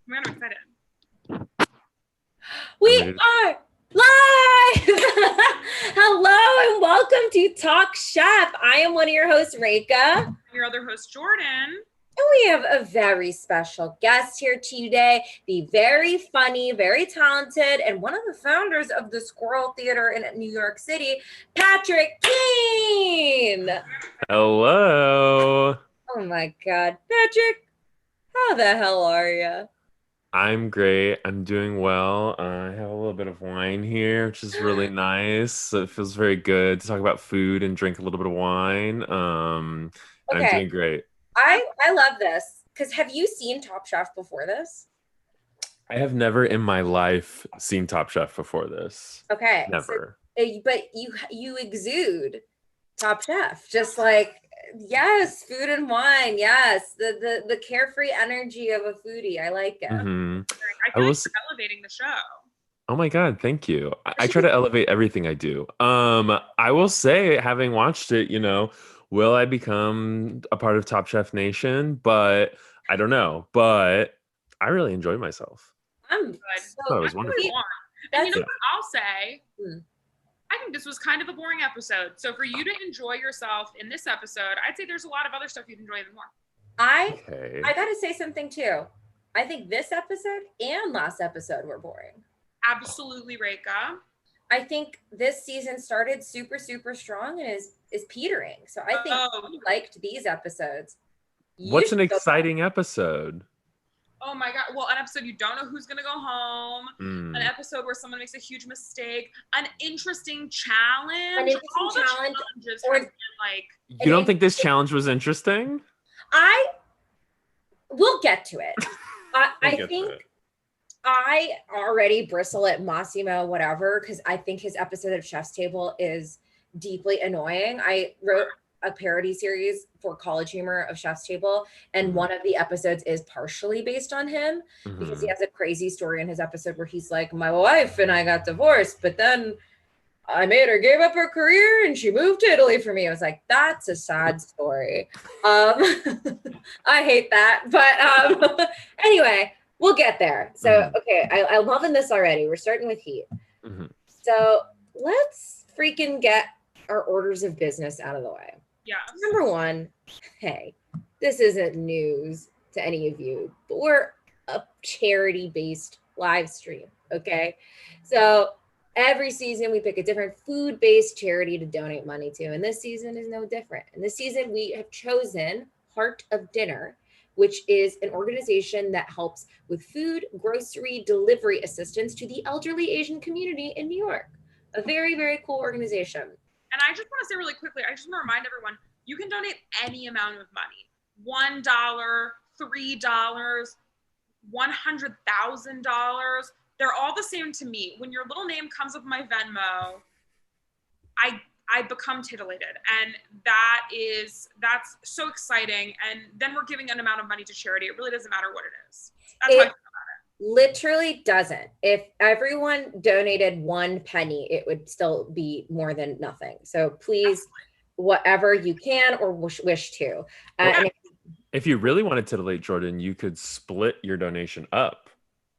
Man, I'm excited. We are live! Hello and welcome to Talk Chef. I am one of your hosts, Reka. Your other host, Jordan. And we have a very special guest here today, the very funny, very talented, and one of the founders of the Squirrel Theater in New York City, Patrick Keene. Hello. Oh my God. Patrick, how the hell are you? I'm great. I'm doing well. I have a little bit of wine here, which is really nice. So it feels very good to talk about food and drink a little bit of wine. I'm Okay, doing great. I love this because have you seen Top Chef before this? I have never in my life seen Top Chef before this. Okay, Never. but you exude Top Chef, just like yes, food and wine, yes, the carefree energy of a foodie. I like it. hmm I I feel like was. you're elevating the show. Oh my God, thank you. I try to elevate everything I do. I will say, having watched it, will I become a part of Top Chef Nation? But I don't know. But I really enjoyed myself. I'm Good. Thought so it was wonderful. On. And you know that's what I'll say? hmm. I think this was kind of a boring episode. So for you to enjoy yourself in this episode, I'd say there's a lot of other stuff you'd enjoy even more. Okay. I gotta say something too. I think this episode and last episode were boring. Absolutely, Reka. I think this season started super, super strong and is petering. So I think if you liked these episodes. What's an exciting episode? Oh my God. Well, an episode you don't know who's going to go home. Mm. An episode where someone makes a huge mistake. An interesting challenge. An interesting All the challenge, challenges or- have been like... You don't think this challenge was interesting? We'll get to it. I We'll think I already bristle at Massimo, whatever, because I think his episode of Chef's Table is deeply annoying. I wrote a parody series for College Humor of Chef's Table, and one of the episodes is partially based on him because he has a crazy story in his episode where he's like, my wife and I got divorced, but then I made her give up her career and she moved to Italy for me. I was like, that's a sad story. I hate that. But anyway, we'll get there. So, okay, I'm loving this already. We're starting with heat. So let's freaking get our orders of business out of the way. Yeah. Number one, hey, this isn't news to any of you, but we're a charity-based live stream, okay? So every season we pick a different food-based charity to donate money to, and this season is no different. And this season we have chosen Heart of Dinner, which is an organization that helps with food, grocery, delivery assistance to the elderly Asian community in New York. A very, very cool organization. And I just want to say really quickly, I just want to remind everyone, you can donate any amount of money. $1, $3, $100,000. They're all the same to me. When your little name comes up my Venmo, I become titillated. And that's so exciting. And then we're giving an amount of money to charity. It really doesn't matter what it is. That's how I feel about it. Literally doesn't. If everyone donated 1 penny, it would still be more than nothing. So please, whatever you can or wish to. And if you really wanted to titillate Jordan, you could split your donation up.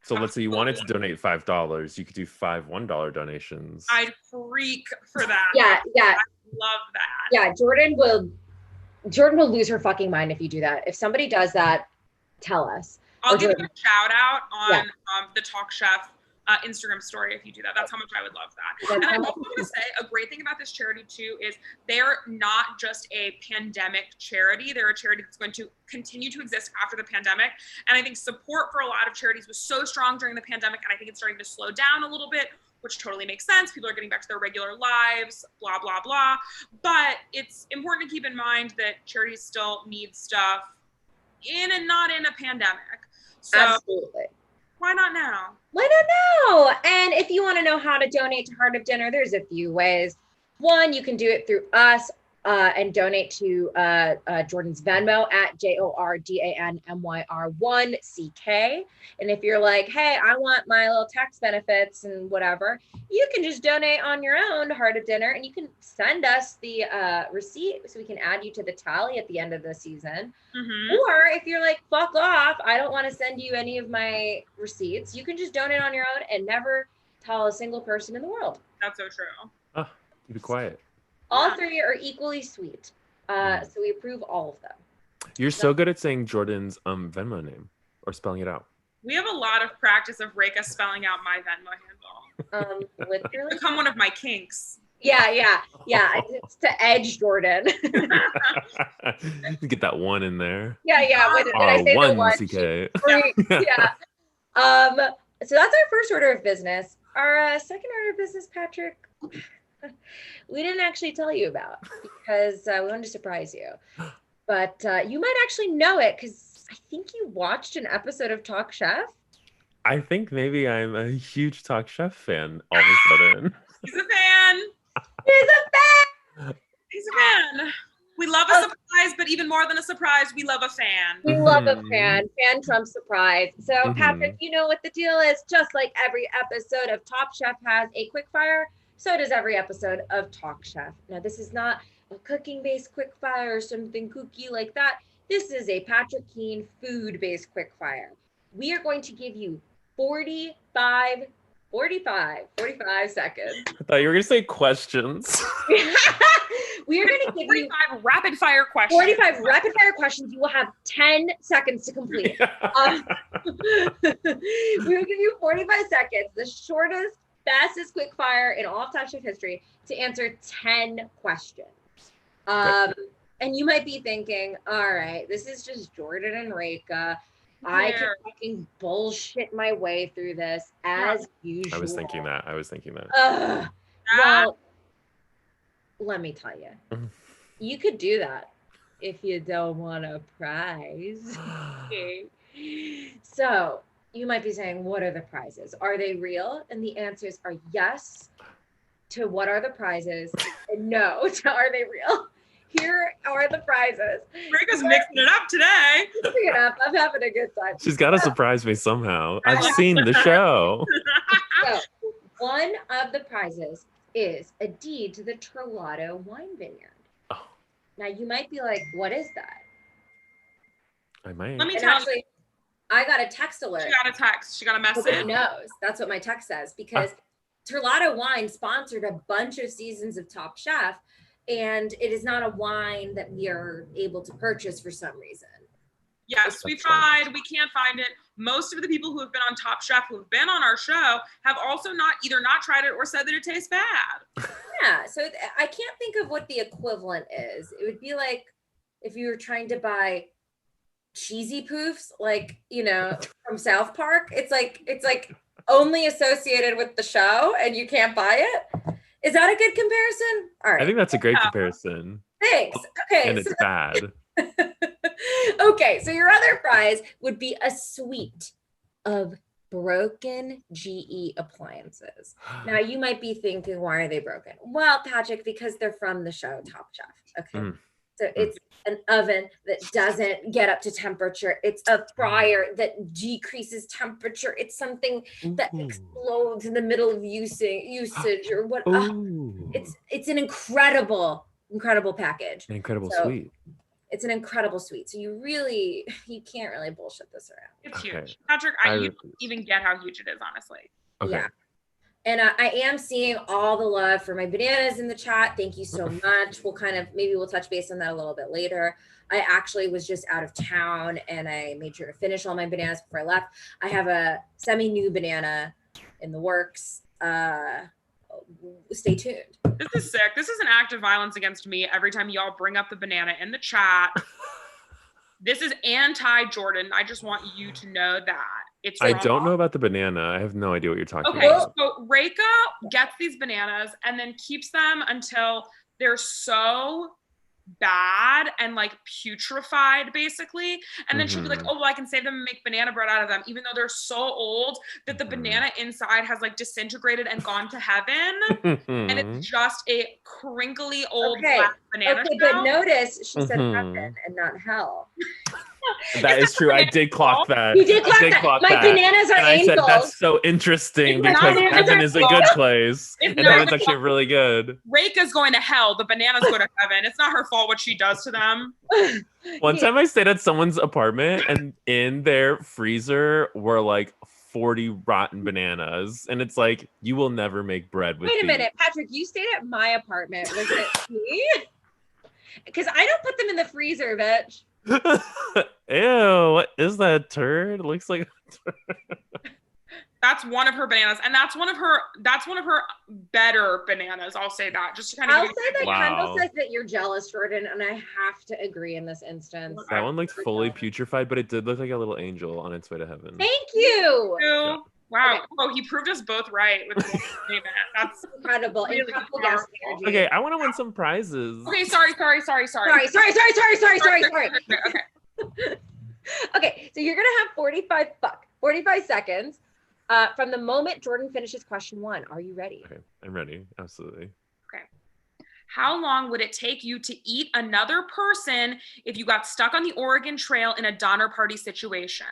So let's say you wanted to donate $5, you could do 5 $1 donations. I'd freak for that. Yeah. I love that. Yeah, Jordan will lose her fucking mind if you do that. If somebody does that, tell us. I'll give you a shout out on the Talk Chef Instagram story if you do that. That's how much I would love that. And I also want to say a great thing about this charity too is they're not just a pandemic charity. They're a charity that's going to continue to exist after the pandemic. And I think support for a lot of charities was so strong during the pandemic, and I think it's starting to slow down a little bit, which totally makes sense. People are getting back to their regular lives, blah, blah, blah. But it's important to keep in mind that charities still need stuff in and not in a pandemic. So absolutely. Why not now? Why not now? And if you want to know how to donate to Heart of Dinner, there's a few ways. One, you can do it through us and donate to Jordan's Venmo at JORDANMYR1CK. And if you're like, hey, I want my little tax benefits and whatever, you can just donate on your own to Heart of Dinner, and you can send us the receipt so we can add you to the tally at the end of the season. Or if you're like, fuck off, I don't want to send you any of my receipts, you can just donate on your own and never tell a single person in the world. That's so true. Oh, you be quiet. All three are equally sweet. So we approve all of them. You're so good at saying Jordan's Venmo name or spelling it out. We have a lot of practice of Reka spelling out my Venmo handle. Literally. It's become one of my kinks. Yeah. It's to edge Jordan. Get that one in there. Yeah. When I say the one, CK. yeah. So that's our first order of business. Our second order of business, Patrick, we didn't actually tell you about because we wanted to surprise you. But you might actually know it because I think you watched an episode of Talk Chef. I think maybe I'm a huge Talk Chef fan all of a sudden. He's a fan. He's a fan. We love a surprise, but even more than a surprise, we love a fan. We love a fan. Fan Trump surprise. So, Patrick, you know what the deal is. Just like every episode of Top Chef has a quick fire, so does every episode of Talk Chef. Now, this is not a cooking-based quick fire or something kooky like that. This is a Patrick Keene food-based quick fire. We are going to give you 45 seconds. I thought you were going to say questions. We are going to give 45 rapid fire questions. 45 rapid fire questions. You will have 10 seconds to complete. We will give you 45 seconds, the shortest, fastest quick fire in all of Top Chef history, to answer 10 questions. And you might be thinking, all right, this is just Jordan and Reka. I can fucking bullshit my way through this as usual. I was thinking that. Well, let me tell you, you could do that if you don't want a prize. Okay. So you might be saying, what are the prizes? Are they real? And the answers are yes to what are the prizes and no to are they real. Here are the prizes. Rika's mixing it up today. Mixing it up. I'm having a good time. She's got to surprise me somehow. I've seen the show. So, one of the prizes is a deed to the Trolato wine vineyard. Oh. Now, you might be like, what is that? I might. Let me tell you. I got a text alert. She got a text. She got a message. Who knows? That's what my text says because Trolato Wine sponsored a bunch of seasons of Top Chef. And it is not a wine that we are able to purchase for some reason. Yes, we tried. We can't find it. Most of the people who have been on Top Chef, who have been on our show, have also not tried it or said that it tastes bad. Yeah, so I can't think of what the equivalent is. It would be like if you were trying to buy cheesy poofs, like, from South Park. It's like only associated with the show and you can't buy it. Is that a good comparison? All right. I think that's a great comparison. Thanks. Okay. And it's bad. Okay. So your other prize would be a suite of broken GE appliances. Now you might be thinking, why are they broken? Well, Patrick, because they're from the show Top Chef. Okay. So it's an oven that doesn't get up to temperature. It's a fryer that decreases temperature. It's something that explodes in the middle of usage or what. It's an incredible package. An incredible suite. It's an incredible suite. So you can't really bullshit this around. It's huge. Patrick, I don't even get how huge it is, honestly. Okay. Yeah. And I am seeing all the love for my bananas in the chat. Thank you so much. Maybe we'll touch base on that a little bit later. I actually was just out of town and I made sure to finish all my bananas before I left. I have a semi-new banana in the works. Stay tuned. This is sick. This is an act of violence against me every time y'all bring up the banana in the chat. This is anti-Jordan. I just want you to know that. I don't know about the banana. I have no idea what you're talking about. So Reka gets these bananas and then keeps them until they're so bad and like putrefied basically, and then she'll be like, oh well, I can save them and make banana bread out of them, even though they're so old that the banana inside has like disintegrated and gone to heaven and it's just a crinkly old black banana shell. But notice she said heaven and not hell. That is true. I did clock that. You did clock that. My bananas are and angels. I said that's so interesting because heaven is a good place. And heaven's actually really good. Reika's going to hell. The bananas go to heaven. It's not her fault what she does to them. One time I stayed at someone's apartment and in their freezer were like 40 rotten bananas. And it's like, you will never make bread with Wait a minute, Patrick, you stayed at my apartment. Was it me? Because I don't put them in the freezer, bitch. Ew, what is that turd? It looks like a turd. That's one of her bananas, and that's one of her better bananas. I'll say that just to kind of. I'll say that Kendall says that you're jealous, Jordan, and I have to agree in this instance. That one looked fully putrefied, but it did look like a little angel on its way to heaven. Thank you. Yeah. Wow. Okay. Oh, he proved us both right with that's incredible. Really incredible gas energy. Okay, I want to win some prizes. Okay, sorry. Okay. Okay, so you're gonna have 45 seconds from the moment Jordan finishes question 1. Are you ready? Okay, I'm ready. Absolutely. Okay. How long would it take you to eat another person if you got stuck on the Oregon Trail in a Donner Party situation?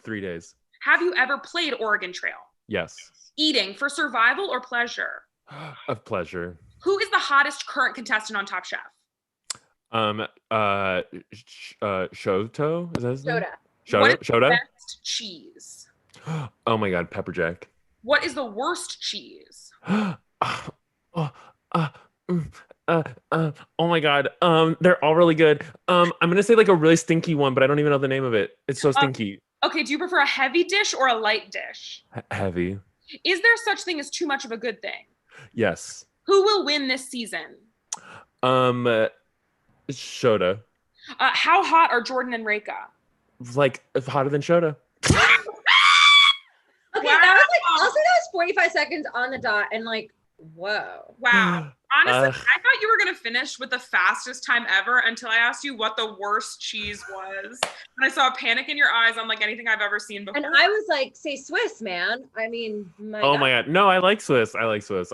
3 days. Have you ever played Oregon Trail? Yes. Eating for survival or pleasure? Of pleasure. Who is the hottest current contestant on Top Chef? Shoto? Is that his name? What is Shota? the best cheese? Oh my God, pepper jack. What is the worst cheese? Oh my God. They're all really good. I'm gonna say like a really stinky one, but I don't even know the name of it. It's so stinky. Okay, do you prefer a heavy dish or a light dish? Heavy. Is there such thing as too much of a good thing? Yes. Who will win this season? Shota. How hot are Jordan and Reika? Like hotter than Shota. Okay, that was like also that was 45 seconds on the dot and like whoa. Wow. Honestly, I thought you were gonna finish with the fastest time ever until I asked you what the worst cheese was. And I saw a panic in your eyes unlike anything I've ever seen before. And I was like, say Swiss, man. I mean, my God. No, I like Swiss. I think Swiss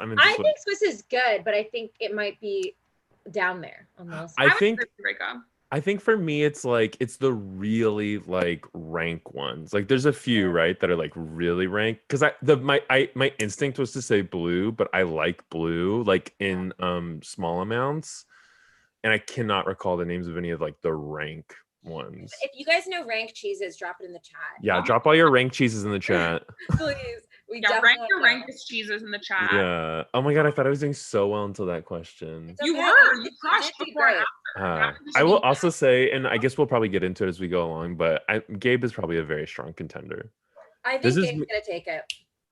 is good, but I think it might be down there almost. I think for me it's like it's the really like rank ones. Like there's a few right that are like really rank because my instinct was to say blue, but I like blue like in small amounts, and I cannot recall the names of any of like the rank ones. If you guys know rank cheeses, drop it in the chat. Yeah, drop all your rank cheeses in the chat. Please. Rank your rankest cheeses in the chat. Yeah. Oh my God, I thought I was doing so well until that question. Okay. You crushed before and after. I will also say, and I guess we'll probably get into it as we go along, but Gabe is probably a very strong contender. I think Gabe's gonna take it.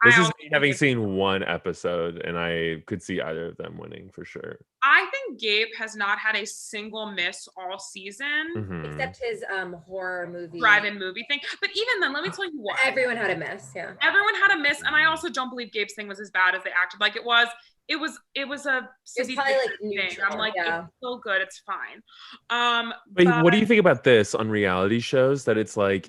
This is me having seen one episode, and I could see either of them winning for sure. I think Gabe has not had a single miss all season. Except his horror movie. Drive-in movie thing. But even then, let me tell you what. Everyone had a miss, yeah. Everyone had a miss, and I also don't believe Gabe's thing was as bad as they acted like it was. It was a it's probably like neutral, thing. I'm like, it's so good, it's fine. But what do you think about this on reality shows that it's like,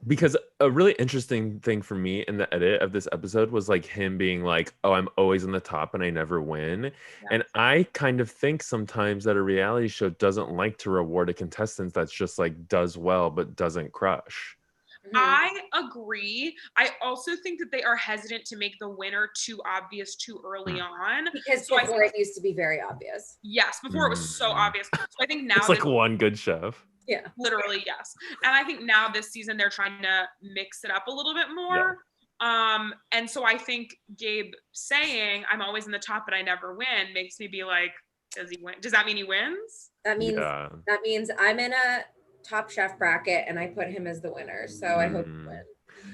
because a really interesting thing for me in the edit of this episode was like him being like, oh, I'm always in the top and I never win. Yeah. And I kind of think sometimes that a reality show doesn't like to reward a contestant that's just like does well but doesn't crush. I agree. I also think that they are hesitant to make the winner too obvious too early on. Because before it used to be very obvious. Yes, before it was so obvious. So I think now it's like one good chef. Yeah, literally, yes. And I think now this season they're trying to mix it up a little bit more. Yeah. And so I think Gabe saying I'm always in the top but I never win makes me be like, does he win? Does that mean he wins? That means I'm in a Top Chef bracket and I put him as the winner. So I hope he wins.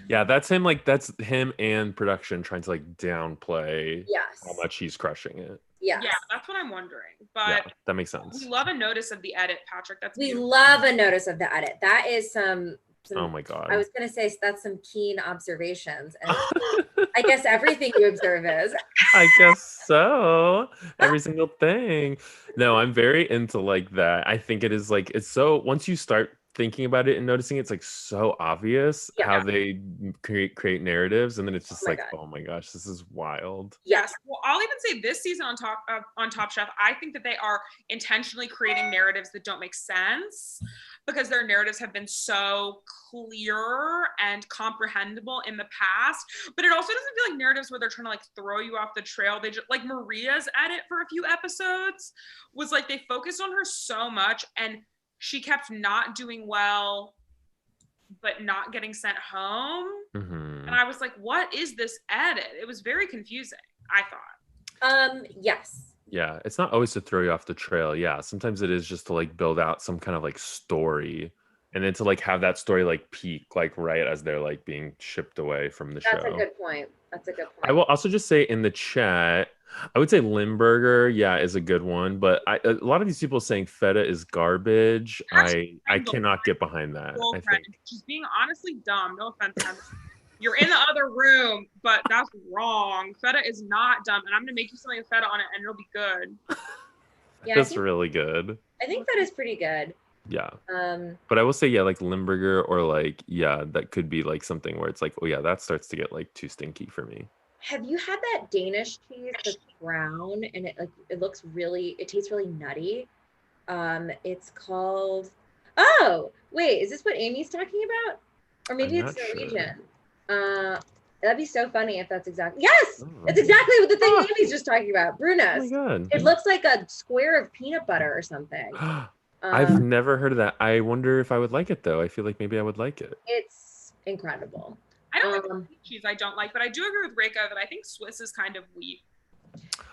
Yeah, that's him. Like that's him and production trying to like downplay how much he's crushing it. Yeah, that's what I'm wondering. But that makes sense. We love a notice of the edit, Patrick. We love a notice of the edit. That is some Oh my God. I was going to say that's some keen observations. And I guess everything you observe is. I guess so. Every single thing. No, I'm very into like that. I think it is like, it's so, once you start thinking about it and noticing, it's like so obvious how they create narratives. And then it's just oh my gosh, this is wild. Yes. Well, I'll even say this season on Top Chef, I think that they are intentionally creating narratives that don't make sense, because their narratives have been so clear and comprehensible in the past. But it also doesn't feel like narratives where they're trying to like throw you off the trail. They just, like Maria's edit for a few episodes was like they focused on her so much and she kept not doing well, but not getting sent home. And I was like, what is this edit? It was very confusing, I thought. Yes. Yeah, it's not always to throw you off the trail. Yeah, sometimes it is just to like build out some kind of like story, and then to like have that story like peak like right as they're like being shipped away from the show. That's a good point. That's a good point. I will also just say in the chat, I would say Limburger, is a good one, but a lot of these people saying feta is garbage. I cannot get behind that. I think she's being honestly dumb. No offense, you're in the other room, but that's wrong. Feta is not dumb, and I'm gonna make you something with feta on it, and it'll be good. Yeah, that's really good. I think that is pretty good. Yeah. But I will say, like Limburger or like, that could be like something where it's like, oh yeah, that starts to get like too stinky for me. Have you had that Danish cheese that's brown and it tastes really nutty? It's called, oh, wait, is this what Amy's talking about? Or maybe it's Norwegian. Sure. That'd be so funny if that's exactly, yes, that's exactly what the thing Amy's just talking about. Bruno's. Oh my God. It looks like a square of peanut butter or something. I've never heard of that. I wonder if I would like it though. I feel like maybe I would like it. It's incredible. I don't like cheese I don't like, but I do agree with Reika that I think Swiss is kind of weak.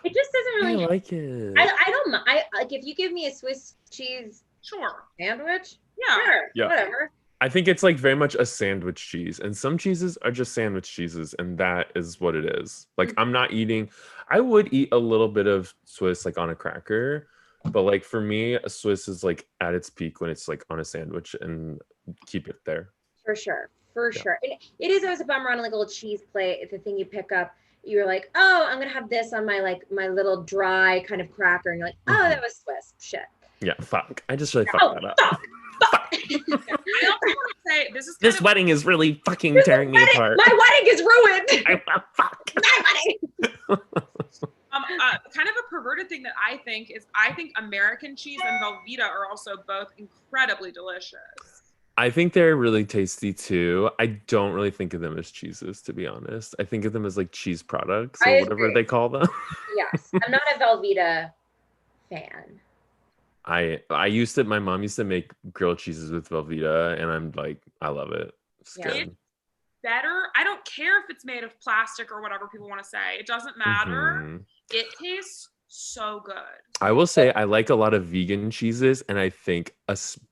It just doesn't really. I like it. I don't mind. Like if you give me a Swiss cheese sandwich, sure, whatever. I think it's like very much a sandwich cheese, and some cheeses are just sandwich cheeses, and that is what it is. Like I'm not eating. I would eat a little bit of Swiss like on a cracker, but like for me, a Swiss is like at its peak when it's like on a sandwich, and keep it there. For sure. And it is always a bummer on like a little cheese plate. The thing you pick up, you're like, oh, I'm gonna have this on my little dry kind of cracker, and you're like, oh, that was Swiss. Shit. Yeah, fuck. I just really fucked that up. Fuck. I also want to say this wedding is really fucking tearing me apart. My wedding is ruined. Fuck. My wedding. Kind of a perverted thing that I think American cheese and Velveeta are also both incredibly delicious. I think they're really tasty too. I don't really think of them as cheeses, to be honest. I think of them as like cheese products or whatever they call them. Yes, I'm not a Velveeta fan. My mom used to make grilled cheeses with Velveeta, and I'm like, I love it. It's good. It's better. I don't care if it's made of plastic or whatever people want to say. It doesn't matter. It tastes so good. I will say I like a lot of vegan cheeses, and I think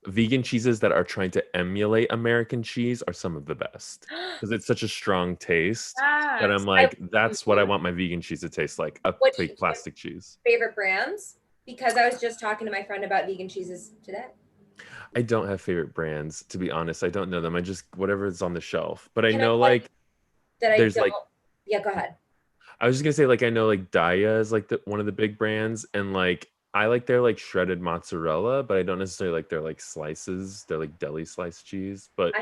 vegan cheeses that are trying to emulate American cheese are some of the best, because it's such a strong taste that I'm like, that's what I want my vegan cheese to taste like, a fake plastic cheese. Favorite brands? Because I was just talking to my friend about vegan cheeses today. I don't have favorite brands, to be honest. I don't know them. I just whatever is on the shelf. But I know like there's like, yeah, go ahead. I was just gonna say, like, I know like Daya is like one of the big brands, and like I like their like shredded mozzarella, but I don't necessarily like their like slices. They're like deli sliced cheese. But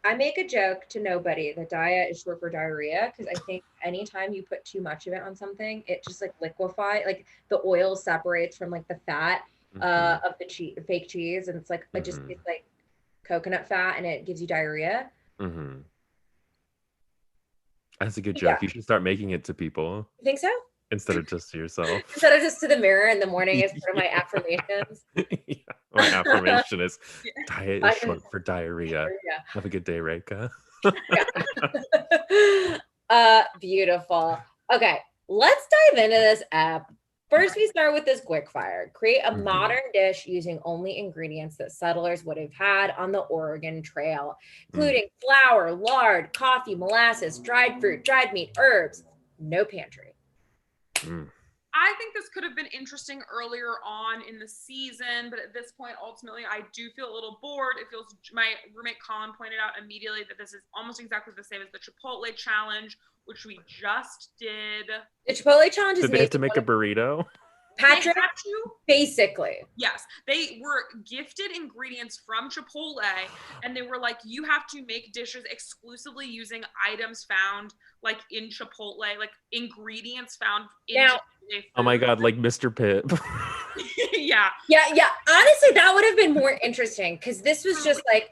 I make a joke to nobody that Daya is short for diarrhea, because I think anytime you put too much of it on something, it just like liquefy, like the oil separates from like the fat of the fake cheese, and it's like it just tastes like coconut fat, and it gives you diarrhea. That's a good joke. You should start making it to people. You think so? Instead of just to yourself. Instead of just to the mirror in the morning as part of my affirmations. My affirmation is diet is short for diarrhea. Have a good day, Reika. Beautiful. Okay, let's dive into this app. First, we start with this quick fire. Create a modern dish using only ingredients that settlers would have had on the Oregon Trail, including flour, lard, coffee, molasses, dried fruit, dried meat, herbs. No pantry. I think this could have been interesting earlier on in the season, but at this point, ultimately, I do feel a little bored. It feels, my roommate Colin pointed out immediately that this is almost exactly the same as the Chipotle challenge, which we just did. The Chipotle challenge is Did they have to make a burrito? Patrick, basically. Yes, they were gifted ingredients from Chipotle, and they were like, you have to make dishes exclusively using items found like in Chipotle, like ingredients found in Chipotle food. Oh my God, like Mr. Pip. Yeah. Honestly, that would have been more interesting because this was just like,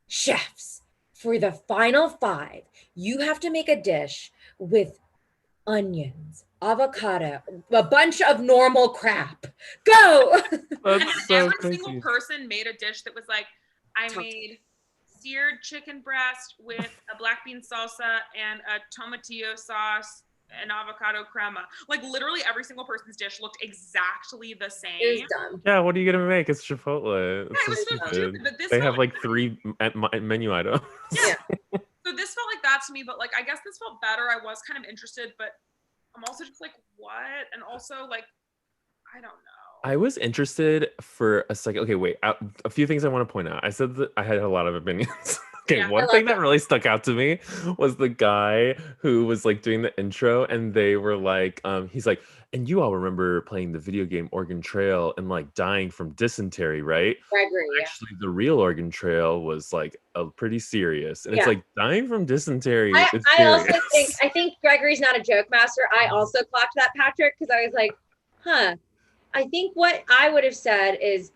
chefs, for the final 5, you have to make a dish with onions, avocado, a bunch of normal crap. Go. And every single person made a dish that was like, I made seared chicken breast with a black bean salsa and a tomatillo sauce and avocado crema. Like literally every single person's dish looked exactly the same. It was dumb. Yeah, what are you gonna make? It's Chipotle. It was so stupid. But they have like 3 menu items. Yeah. So this felt like that to me, but like I guess this felt better. I was kind of interested, but I'm also just like, what? And also like, I don't know. I was interested for a second. Okay, wait. A few things I want to point out. I said that I had a lot of opinions. Okay, yeah, one thing that really stuck out to me was the guy who was like doing the intro, and they were like, he's like, and you all remember playing the video game Oregon Trail and like dying from dysentery, right? Gregory, actually, the real Oregon Trail was like pretty serious, and it's like dying from dysentery. I think Gregory's not a joke master. I also clocked that, Patrick, because I was like, I think what I would have said is,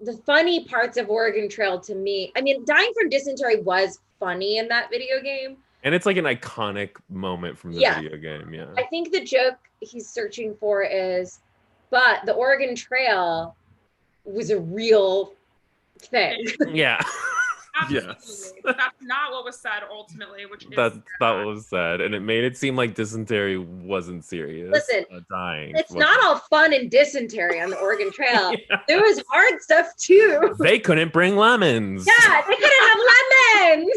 the funny parts of Oregon Trail to me, I mean, dying from dysentery was funny in that video game. And it's like an iconic moment from the video game. Yeah. I think the joke he's searching for is, but the Oregon Trail was a real thing. Yeah. Yes. That's not what was said ultimately, which is that's not what was said, and it made it seem like dysentery wasn't serious. Listen, dying. It's not all fun and dysentery on the Oregon Trail. There was hard stuff too. They couldn't bring lemons. Yeah, they couldn't have lemons.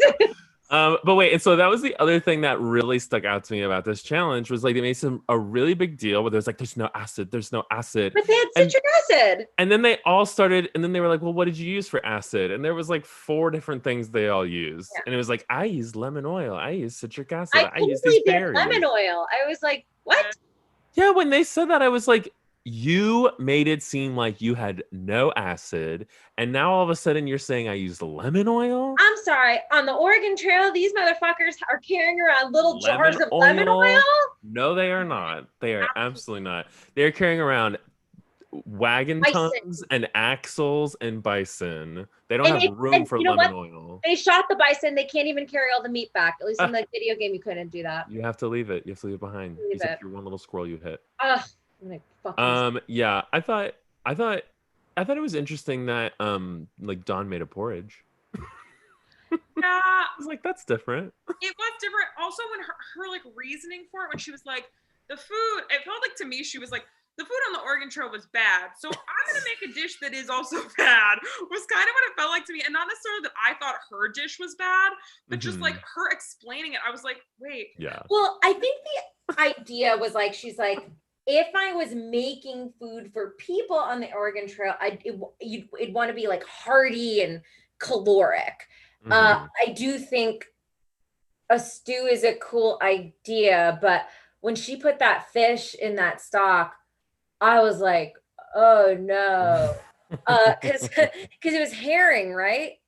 But wait, and so that was the other thing that really stuck out to me about this challenge was like they made a really big deal where there's like there's no acid. But they had citric acid. And then they all started, and then they were like, well, what did you use for acid? And there was like 4 different things they all used. Yeah. And it was like, I used lemon oil, I used citric acid, I used these berries. Lemon oil. I was like, what? Yeah, when they said that, I was like, you made it seem like you had no acid, and now all of a sudden you're saying I used lemon oil? I'm sorry. On the Oregon Trail, these motherfuckers are carrying around little jars of lemon oil? No, they are not. They are absolutely not. They're carrying around wagon tongues and axles and bison. They don't have room for lemon oil. They shot the bison. They can't even carry all the meat back. At least in the video game, you couldn't do that. You have to leave it. You have to leave it behind. Except you're one little squirrel you hit. Yeah, I thought it was interesting that like Dawn made a porridge. Yeah, I was like, that's different. It was different. Also, when her like reasoning for it, when she was like, the food, it felt like to me she was like, the food on the Oregon Trail was bad, so I'm gonna make a dish that is also bad. Was kind of what it felt like to me, and not necessarily that I thought her dish was bad, but just like her explaining it, I was like, wait. Yeah. Well, I think the idea was like, she's like, if I was making food for people on the Oregon Trail, it'd want to be like hearty and caloric. I do think a stew is a cool idea, but when she put that fish in that stock, I was like, oh no. Because it was herring, right?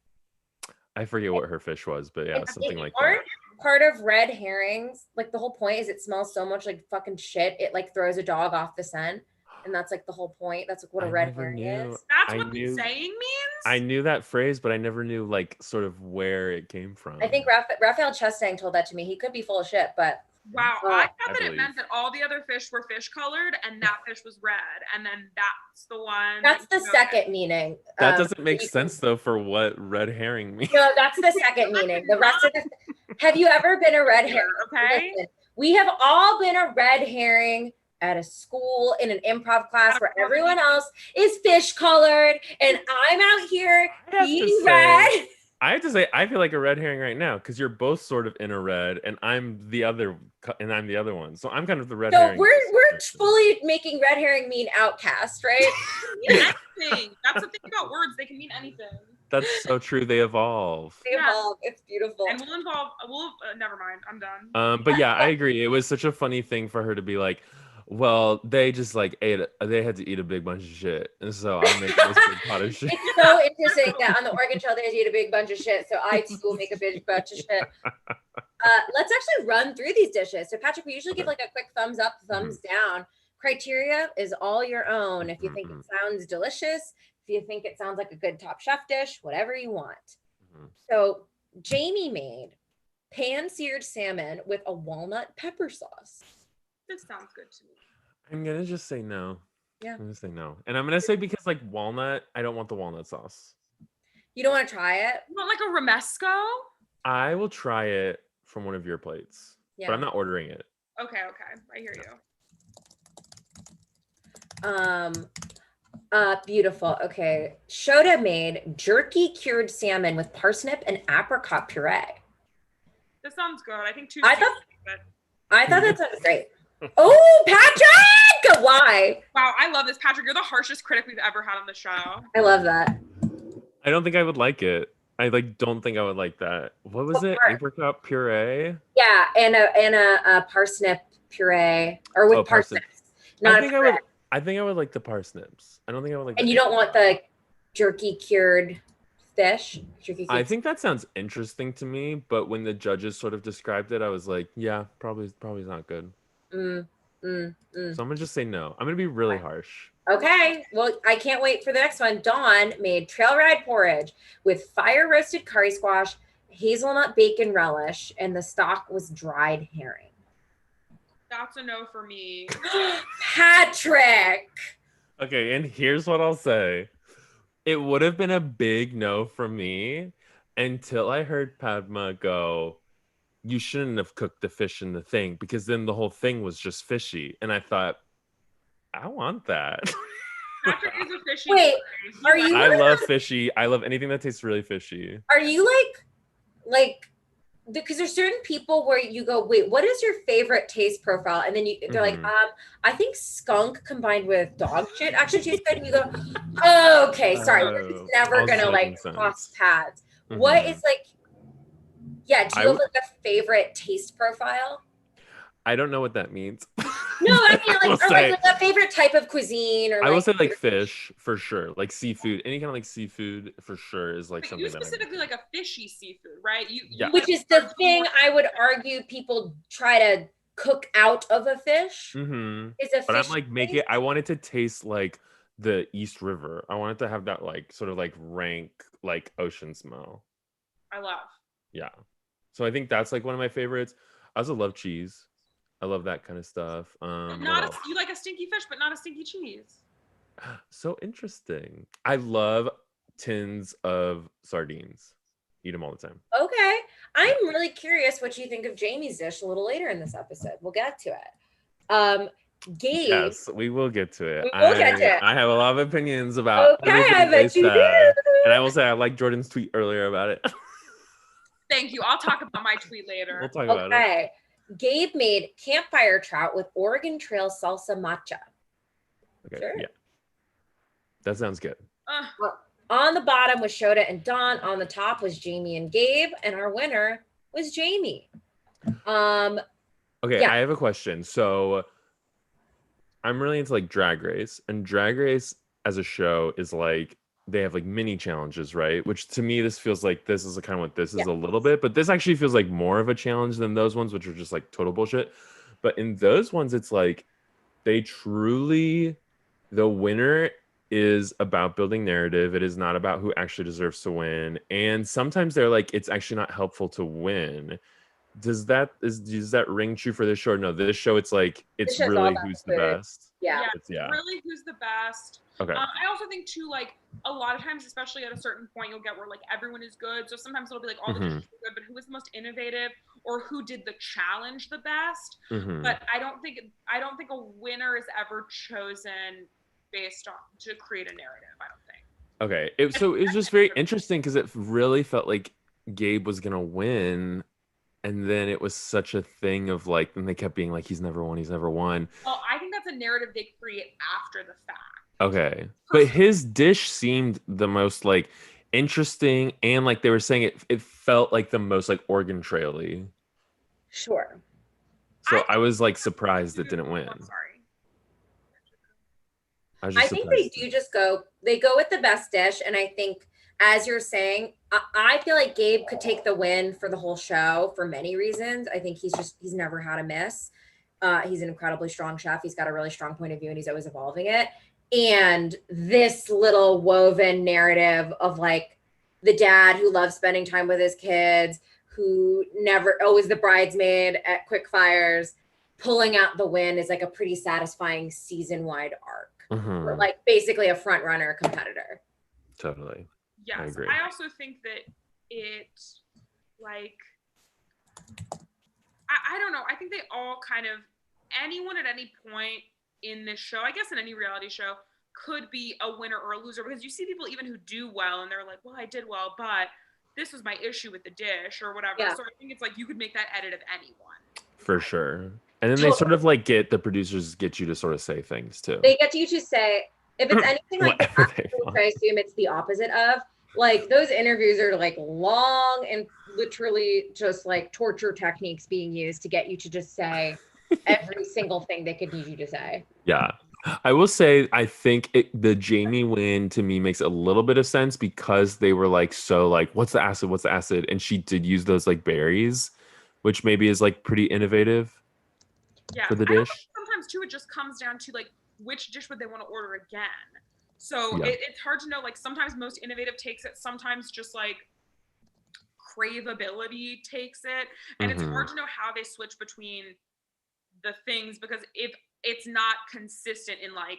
I forget what her fish was, but yeah, something like that. Part of red herrings, like the whole point is it smells so much like fucking shit, it like throws a dog off the scent, and that's like the whole point. That's like what a red herring is. That's what the saying means. I knew that phrase, but I never knew like sort of where it came from. I think Raphael Chestang told that to me. He could be full of shit, but wow, I thought that it meant that all the other fish were fish colored and that fish was red, and then that's the one. That's the second meaning. That doesn't make sense though for what red herring means. No, that's the second meaning. The rest of the. Have you ever been a red herring? Okay. Listen, we have all been a red herring at a school in an improv class where everyone else is fish colored, and I'm out here being red. I have to say, I feel like a red herring right now because you're both sort of in a red, and I'm the other one. So I'm kind of the red So herring. we're fully making red herring mean outcast, right? Anything. That's the thing about words; they can mean anything. That's so true. They evolve. They evolve. It's beautiful. And never mind. I'm done. But yeah, I agree. It was such a funny thing for her to be like, well, they just like they had to eat a big bunch of shit. And so I'm making this big pot of shit. It's so interesting that on the Oregon Trail, they had to eat a big bunch of shit. So I too will make a big bunch of shit. Let's actually run through these dishes. So Patrick, we usually give like a quick thumbs up, thumbs down. Criteria is all your own. If you think it sounds delicious, if you think it sounds like a good Top Chef dish, whatever you want. So Jamie made pan-seared salmon with a walnut pepper sauce. This sounds good to me. I'm gonna just say no. Yeah. I'm gonna say no. And I'm gonna say because like walnut, I don't want the walnut sauce. You don't want to try it? You want like a romesco? I will try it from one of your plates. Yeah. But I'm not ordering it. Okay. I hear you. Beautiful. Okay. Shota made jerky cured salmon with parsnip and apricot puree. This sounds good. I think I thought that sounded great. Oh, Patrick! Why? Wow, I love this. Patrick, you're the harshest critic we've ever had on the show. I love that. I don't think I would like it. I like don't think I would like that. What was it? Apricot puree? Yeah, and a parsnip puree or with parsnips. I think I would like the parsnips. I don't think I would like. And you don't want the jerky cured fish? I think that sounds interesting to me, but when the judges sort of described it, I was like, yeah, probably not good. So I'm gonna just say no. I'm gonna be really harsh. Okay, well, I can't wait for the next one. Dawn made trail ride porridge with fire roasted curry squash, hazelnut bacon relish, and the stock was dried herring. That's a no for me. Patrick! Okay, and here's what I'll say. It would have been a big no for me until I heard Padma go, you shouldn't have cooked the fish in the thing, because then the whole thing was just fishy. And I thought, I want that. Patrick is a fishy. Wait, are you? I love fishy. I love anything that tastes really fishy. Are you like, because there's certain people where you go, wait, what is your favorite taste profile? And then they're like, I think skunk combined with dog shit actually tastes good. And you go, oh, okay, sorry, we're just never gonna like cross paths. What is like? Yeah, do you have like a favorite taste profile? I don't know what that means. No, I mean like a favorite type of cuisine, or I will say like fish for sure, like seafood. Any kind of like seafood for sure is like something. You specifically like a fishy seafood, right? Which is the thing I would argue people try to cook out of a fish. Is a fish. But I'm like I want it to taste like the East River. I want it to have that like sort of like rank like ocean smell. I love. Yeah. So I think that's like one of my favorites. I also love cheese. I love that kind of stuff. You like a stinky fish, but not a stinky cheese. So interesting. I love tins of sardines. Eat them all the time. Okay. I'm really curious what you think of Jamie's dish a little later in this episode. We'll get to it. Gabe. Yes, we will get to it. We will get to it. I have a lot of opinions about everything I bet you do. And I will say I like Jordan's tweet earlier about it. Thank you. I'll talk about my tweet later. We'll talk about it. Gabe made campfire trout with Oregon Trail salsa matcha. Okay. Sure. Yeah. That sounds good. Well, on the bottom was Shota and Dawn. On the top was Jamie and Gabe. And our winner was Jamie. Okay, I have a question. So I'm really into like Drag Race. And Drag Race as a show is like, they have like mini challenges, right? Which to me, this feels like this is kind of what this is a little bit, but this actually feels like more of a challenge than those ones, which are just like total bullshit. But in those ones, it's like they truly, the winner is about building narrative. It is not about who actually deserves to win. And sometimes they're like, it's actually not helpful to win. Does that ring true for this show? No, this show, it's like, it's really who's the best. Yeah. It's really who's the best. Okay. I also think too, like a lot of times, especially at a certain point, you'll get where like everyone is good. So sometimes it'll be like all the dishes are good, but who was the most innovative or who did the challenge the best? But I don't think a winner is ever chosen based on to create a narrative. I don't think. Okay. So it was just very interesting because it really felt like Gabe was gonna win. And then it was such a thing of like, and they kept being like, he's never won, he's never won. Well, I think that's a narrative they create after the fact. Okay. But his dish seemed the most like interesting, and like they were saying it felt like the most like organ traily. Sure. So I was like surprised it didn't win. Sorry. I think they do just go with the best dish. And I think, as you're saying, I feel like Gabe could take the win for the whole show for many reasons. I think he's never had a miss. He's an incredibly strong chef. He's got a really strong point of view and he's always evolving it. And this little woven narrative of like the dad who loves spending time with his kids, who never always the bridesmaid at quick fires, pulling out the win is like a pretty satisfying season-wide arc. Or like basically a front runner competitor. Totally. Yes. I also think that it like I don't know. I think they all kind of, anyone at any point in this show, I guess in any reality show, could be a winner or a loser, because you see people even who do well and they're like, well, I did well, but this was my issue with the dish or whatever. Yeah. So I think it's like you could make that edit of anyone. For sure. And then they sort of like the producers get you to sort of say things too. They get you to say, if it's anything like that, which I assume it's the opposite of, like those interviews are like long and literally just like torture techniques being used to get you to just say every single thing they could need you to say. Yeah. I will say, I think the Jamie win to me makes a little bit of sense because they were like, so like, what's the acid? What's the acid? And she did use those like berries, which maybe is like pretty innovative. Yeah, for the dish. Sometimes too, it just comes down to like which dish would they want to order again. So it's hard to know. Like sometimes most innovative takes it, sometimes just like craveability takes it, and it's hard to know how they switch between the things, because if it's not consistent in like,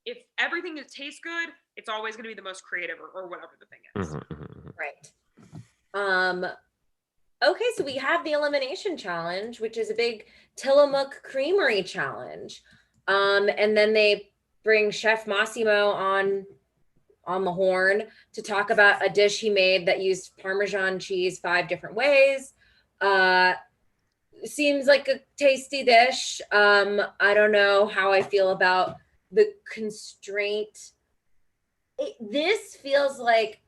if everything that tastes good, it's always going to be the most creative or whatever the thing is. Right. Okay, so we have the elimination challenge, which is a big Tillamook Creamery challenge. And then they bring Chef Massimo on the horn to talk about a dish he made that used Parmesan cheese 5 different ways. Seems like a tasty dish. I don't know how I feel about the constraint. This feels like,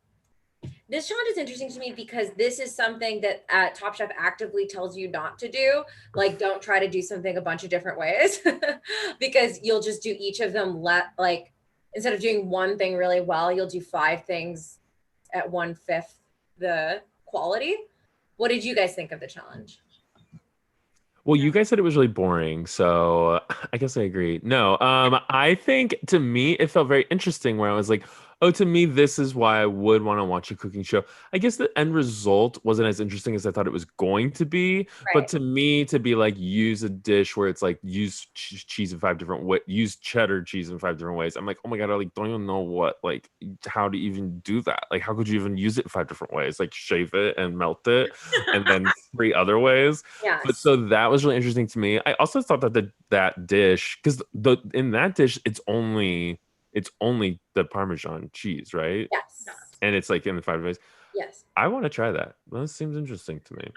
this challenge is interesting to me because this is something that Top Chef actively tells you not to do. Like, don't try to do something a bunch of different ways because you'll just do each of them like, instead of doing one thing really well, you'll do 5 things at 1/5 the quality. What did you guys think of the challenge? Well, you guys said it was really boring, so I guess I agree. No, I think to me it felt very interesting where I was like, oh, to me, this is why I would want to watch a cooking show. I guess the end result wasn't as interesting as I thought it was going to be. Right. But to me, to be like, use a dish where it's like, use cheese in 5 different ways, use cheddar cheese in 5 different ways. I'm like, oh my God, I like don't even know how to even do that. Like, how could you even use it 5 different ways? Like shave it and melt it and then 3 other ways. Yes. But so that was really interesting to me. I also thought that that dish, because in that dish, it's only the Parmesan cheese, right? Yes. And it's like in the 5 ways. Yes. I want to try that. That seems interesting to me.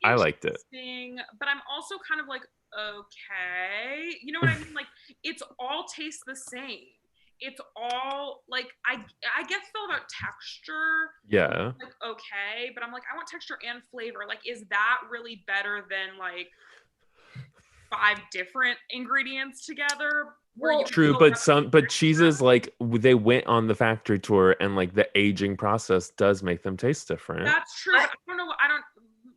I liked it. But I'm also kind of like, okay. You know what I mean? Like, it's all tastes the same. It's all like, I guess it's all about texture. Yeah. Like, okay. But I'm like, I want texture and flavor. Like, is that really better than like 5 different ingredients together? Well, true, but cheeses, like they went on the factory tour and like the aging process does make them taste different. That's true. I don't know. I don't,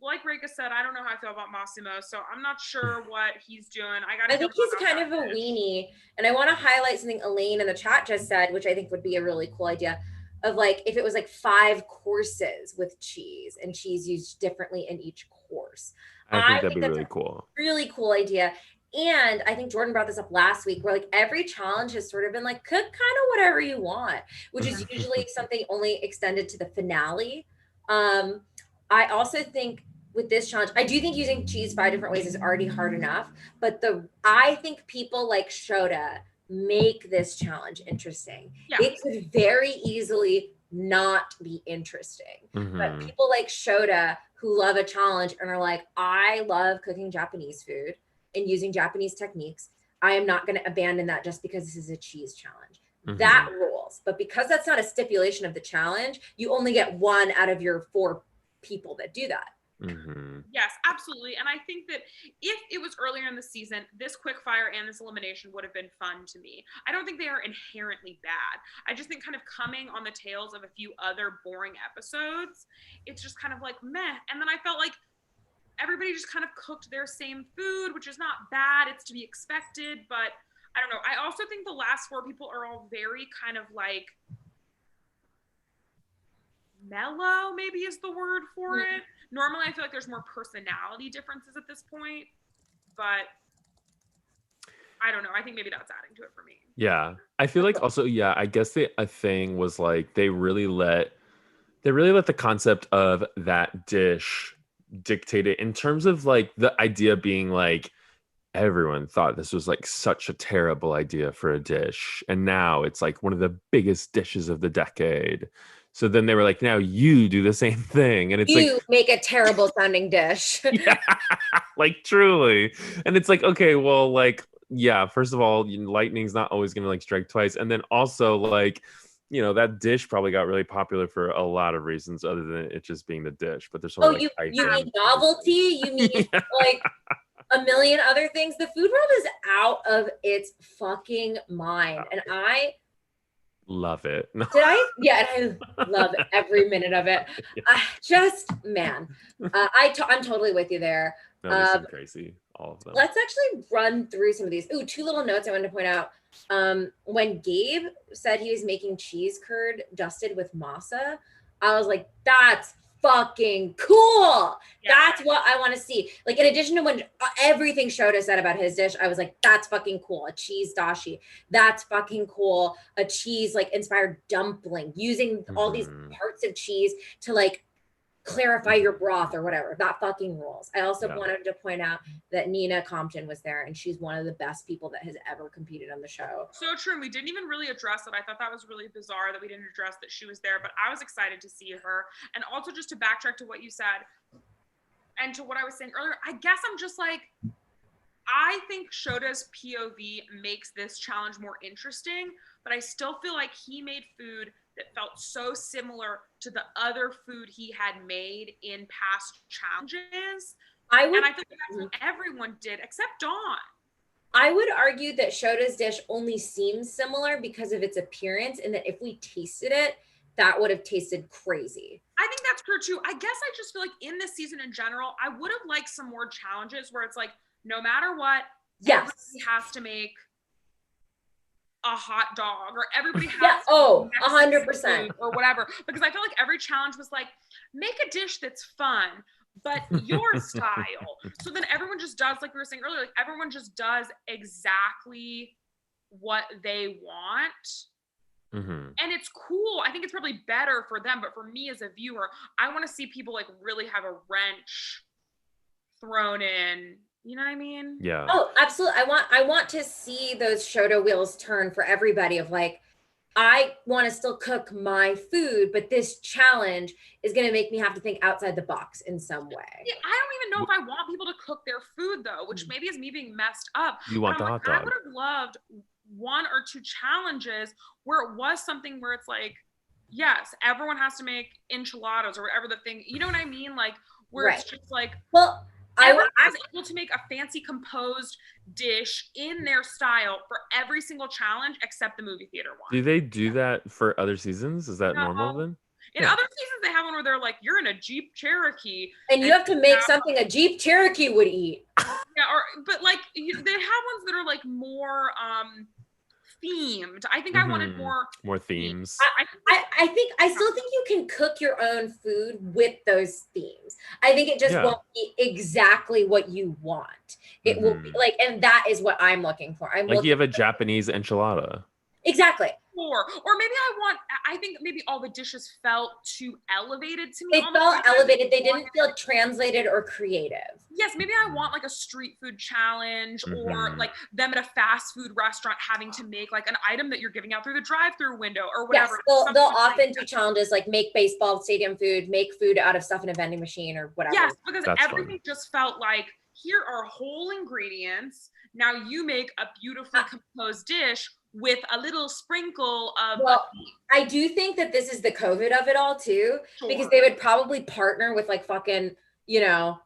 like Reka said, I don't know how I feel about Massimo, so I'm not sure what he's doing. I think he's kind of a weenie, and I want to highlight something Elaine in the chat just said, which I think would be a really cool idea, of like if it was like 5 courses with cheese and cheese used differently in each course. I think that'd be really cool. Really cool idea. And I think Jordan brought this up last week where like every challenge has sort of been like, cook kind of whatever you want, which is usually something only extended to the finale. I also think with this challenge, I do think using cheese 5 different ways is already hard enough, but I think people like Shota make this challenge interesting. Yeah. It could very easily not be interesting. But people like Shota who love a challenge and are like, I love cooking Japanese food and using Japanese techniques. I am not going to abandon that just because this is a cheese challenge. That rules. But because that's not a stipulation of the challenge, you only get one out of your 4 people that do that. Yes, absolutely. And I think that if it was earlier in the season, this quickfire and this elimination would have been fun to me. I don't think they are inherently bad. I just think kind of coming on the tails of a few other boring episodes, it's just kind of like meh. And then I felt like everybody just kind of cooked their same food, which is not bad. It's to be expected, but I don't know. I also think the last 4 people are all very kind of like mellow, maybe is the word for it. Normally I feel like there's more personality differences at this point, but I don't know. I think maybe that's adding to it for me. Yeah. I feel like also, yeah, I guess a thing was like they really let the concept of that dish dictate it in terms of like the idea being like everyone thought this was like such a terrible idea for a dish, and now it's like one of the biggest dishes of the decade. So then they were like, now you do the same thing. And it's you like, make a terrible sounding dish. Yeah, like truly. And it's like, okay, well, like, yeah, first of all, lightning's not always going to like strike twice. And then also like, that dish probably got really popular for a lot of reasons other than it just being the dish. But there's sort of like you mean novelty? You mean like a million other things? The food world is out of its fucking mind. And I love it. And I love every minute of it. Man, I'm totally with you there. No, this is crazy. All of them. Let's actually run through some of these. 2 little notes I wanted to point out. When Gabe said he was making cheese curd dusted with masa, I was like, that's fucking cool. Yeah. That's what I want to see. Like, in addition to when everything Shota said about his dish, I was like, that's fucking cool. A cheese dashi. That's fucking cool. A cheese like inspired dumpling using all these parts of cheese to like clarify your broth or whatever. That fucking rules. I also wanted to point out that Nina Compton was there, and she's one of the best people that has ever competed on the show. So true. And we didn't even really address it. I thought that was really bizarre that we didn't address that she was there, but I was excited to see her. And also, just to backtrack to what you said and to what I was saying earlier, I guess I'm just like, I think Shota's POV makes this challenge more interesting, but I still feel like he made food that felt so similar to the other food he had made in past challenges. And I think that's what everyone did except Dawn. I would argue that Shota's dish only seems similar because of its appearance, and that if we tasted it, that would have tasted crazy. I think that's true too. I guess I just feel like in this season in general, I would have liked some more challenges where it's like, no matter what, everybody has to make a hot dog, or everybody has 100% or whatever, because I felt like every challenge was like, make a dish that's fun but your style. So then everyone just does, like we were saying earlier, like everyone just does exactly what they want. And it's cool. I think it's probably better for them, but for me as a viewer, I want to see people like really have a wrench thrown in. You know what I mean? Yeah. Oh, absolutely. I want to see those Shota wheels turn for everybody of like, I want to still cook my food, but this challenge is going to make me have to think outside the box in some way. Yeah, I don't even know if I want people to cook their food though, which maybe is me being messed up. You want the hot dog. I would have loved 1 or 2 challenges where it was something where it's like, yes, everyone has to make enchiladas or whatever the thing, you know what I mean? Like where it's just like, well, I was able to make a fancy composed dish in their style for every single challenge except the movie theater one. Do they do that for other seasons? Is that normal then? In other seasons, they have one where they're like, you're in a Jeep Cherokee. And you have to make something a Jeep Cherokee would eat. Yeah, but like, they have ones that are like more themed. I think I wanted more themes. I still think you can cook your own food with those themes. I think it just won't be exactly what you want. It will be like, and that is what I'm looking for. You have a Japanese enchilada. Exactly. Or maybe I think maybe all the dishes felt too elevated to me. They felt elevated. They didn't feel translated or creative. Yes, maybe I want like a street food challenge or like them at a fast food restaurant having to make like an item that you're giving out through the drive-through window or whatever. Yes, they'll often do challenges like make baseball stadium food, make food out of stuff in a vending machine or whatever. Yes, because everything just felt like, here are whole ingredients. Now you make a beautifully composed dish with a little sprinkle of. Well, I do think that this is the COVID of it all too, because they would probably partner with like fucking, you know,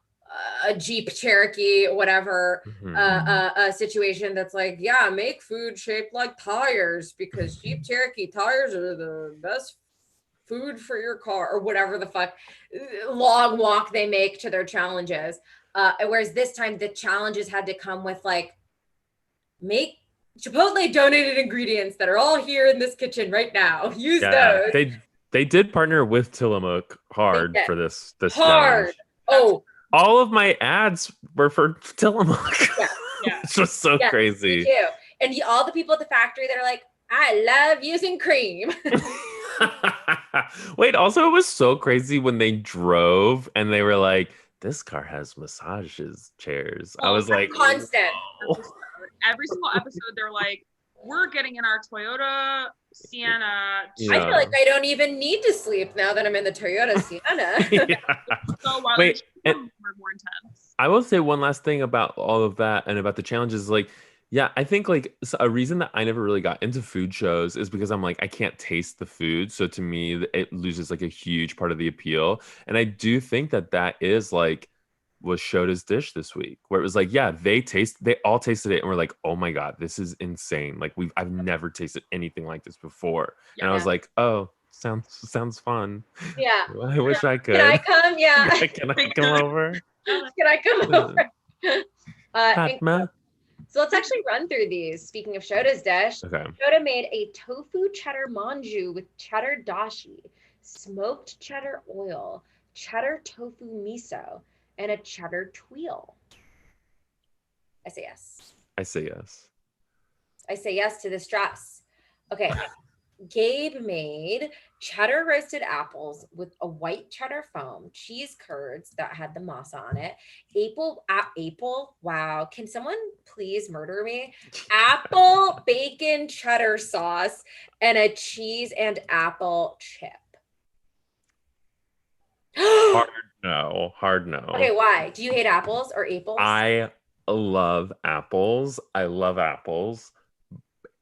a Jeep Cherokee or whatever, a situation that's like, yeah, make food shaped like tires because Jeep Cherokee tires are the best food for your car or whatever the fuck long walk they make to their challenges. Whereas this time the challenges had to come with like, make Chipotle donated ingredients that are all here in this kitchen right now. Use those. They did partner with Tillamook hard for this hard. Challenge. All of my ads were for Tillamook. Yeah. It's just so crazy. Me too. And all the people at the factory that are like, I love using cream. Wait, also it was so crazy when they drove and they were like, this car has massages chairs. I was like, constant. Every single episode, they're like, we're getting in our Toyota Sienna. I feel like I don't even need to sleep now that I'm in the Toyota Sienna. So while wait, more intense. I will say one last thing about all of that and about the challenges. Like, yeah, I think like a reason that I never really got into food shows is because I'm like, I can't taste the food. So to me, it loses like a huge part of the appeal. And I do think that is like, was Shota's dish this week, where it was like, yeah, they all tasted it and were like, oh my god, this is insane. Like I've never tasted anything like this before. And I was like, oh, sounds fun. Yeah, I wish I could. Can I come? Yeah. Can I come over? Can I come over? Fatma? So let's actually run through these. Speaking of Shota's dish, okay. Shota made a tofu cheddar manju with cheddar dashi, smoked cheddar oil, cheddar tofu miso, and a cheddar tuile. I say yes. I say yes. I say yes to this dress. Okay. Gabe made cheddar roasted apples with a white cheddar foam, cheese curds that had the masa on it, apple. Wow. Can someone please murder me? Apple bacon cheddar sauce and a cheese and apple chip. Hard no. Okay, why? Do you hate apples or apples? I love apples.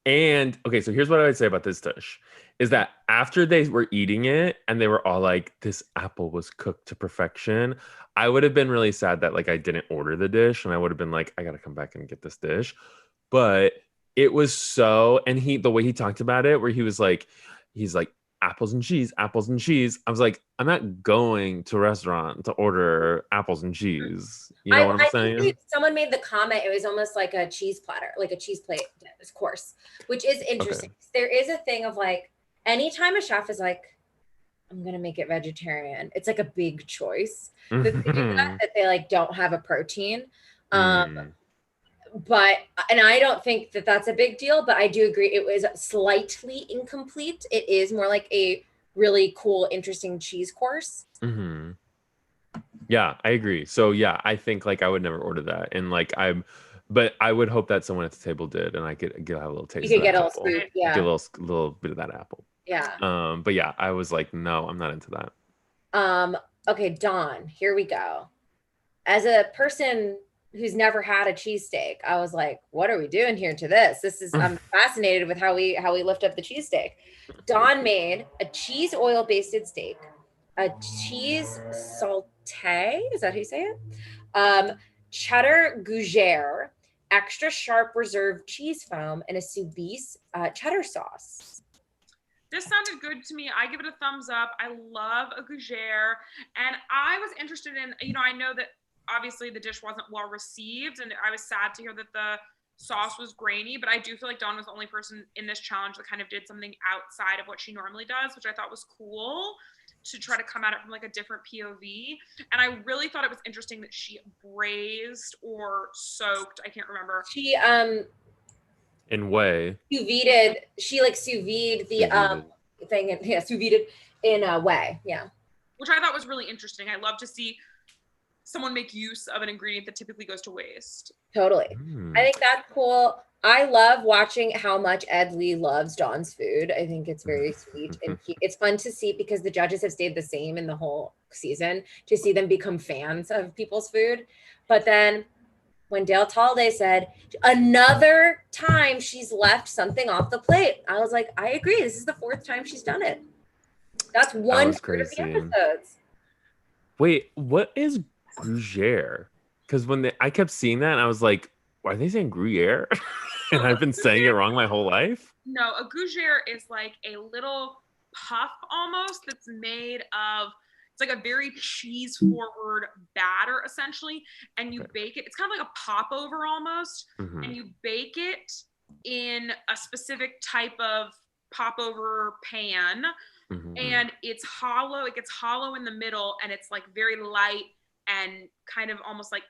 And okay, so here's what I would say about this dish is that after they were eating it and they were all like, this apple was cooked to perfection, I would have been really sad that like I didn't order the dish and I would have been like, I gotta come back and get this dish. But it was so, and the way he talked about it, where he's like, apples and cheese. I was like, I'm not going to a restaurant to order apples and cheese. You know what I'm saying? Think someone made the comment, it was almost like a cheese platter, like a cheese plate course, which is interesting. Okay. There is a thing of like, anytime a chef is like, I'm going to make it vegetarian, it's like a big choice that they like don't have a protein. But, and I don't think that that's a big deal, but I do agree it was slightly incomplete. It is more like a really cool, interesting cheese course. Mm-hmm. Yeah, I agree. So yeah, I think like I would never order that. And like but I would hope that someone at the table did, and I could have a little taste. You could get a little scoop, yeah. Get a little bit of that apple. Yeah. But yeah, I was like, no, I'm not into that. Okay, Dawn, here we go. As a person who's never had a cheesesteak, I was like, what are we doing here to this? I'm fascinated with how we lift up the cheesesteak. Dawn made a cheese oil basted steak, a cheese sauté, is that how you say it? Cheddar gougere, extra sharp reserve cheese foam, and a sous vide cheddar sauce. This sounded good to me. I give it a thumbs up. I love a gougere, and I was interested in, I know that obviously the dish wasn't well received, and I was sad to hear that the sauce was grainy, but I do feel like Dawn was the only person in this challenge that kind of did something outside of what she normally does, which I thought was cool, to try to come at it from like a different POV. And I really thought it was interesting that she braised or soaked, I can't remember. In way. Sous vide. She like sous vide the thing, and yeah, sous vide in a way. Yeah. Which I thought was really interesting. I love to see someone make use of an ingredient that typically goes to waste. Totally. I think that's cool. I love watching how much Ed Lee loves Dawn's food. I think it's very sweet and cute. It's fun to see because the judges have stayed the same in the whole season, to see them become fans of people's food. But then when Dale Talday said another time she's left something off the plate, I was like, I agree. This is the 4th time she's done it. That's 1/3 of the episodes. Wait, what is Gruyere? Because I kept seeing that and I was like, why are they saying Gruyere? And I've been saying it wrong my whole life. No, a Gruyere is like a little puff almost that's made of, it's like a very cheese forward batter essentially, and you bake it. It's kind of like a popover almost, and you bake it in a specific type of popover pan, and it's hollow. It gets hollow in the middle, and it's like very light and kind of almost like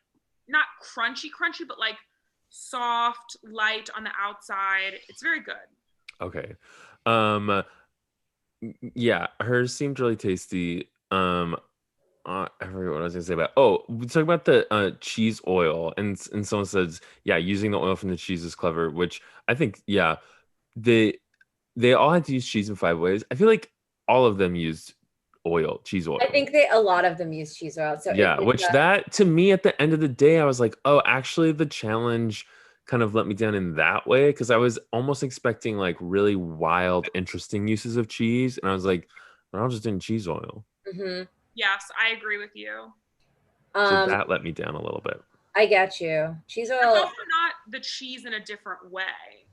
not crunchy, but like soft, light on the outside. It's very good. Okay. Yeah, hers seemed really tasty. I forget what I was gonna say about. Oh, we talk about the cheese oil, and someone says, yeah, using the oil from the cheese is clever, which I think, yeah, they all had to use cheese in 5 ways. I feel like all of them used cheese oil. I think a lot of them use cheese oil. So yeah, which that to me at the end of the day, I was like, oh, actually, the challenge kind of let me down in that way, because I was almost expecting like really wild, interesting uses of cheese, and I was like, well, I'm just doing cheese oil. Yes, I agree with you. So that let me down a little bit. I get you. Cheese oil. It's also not the cheese in a different way.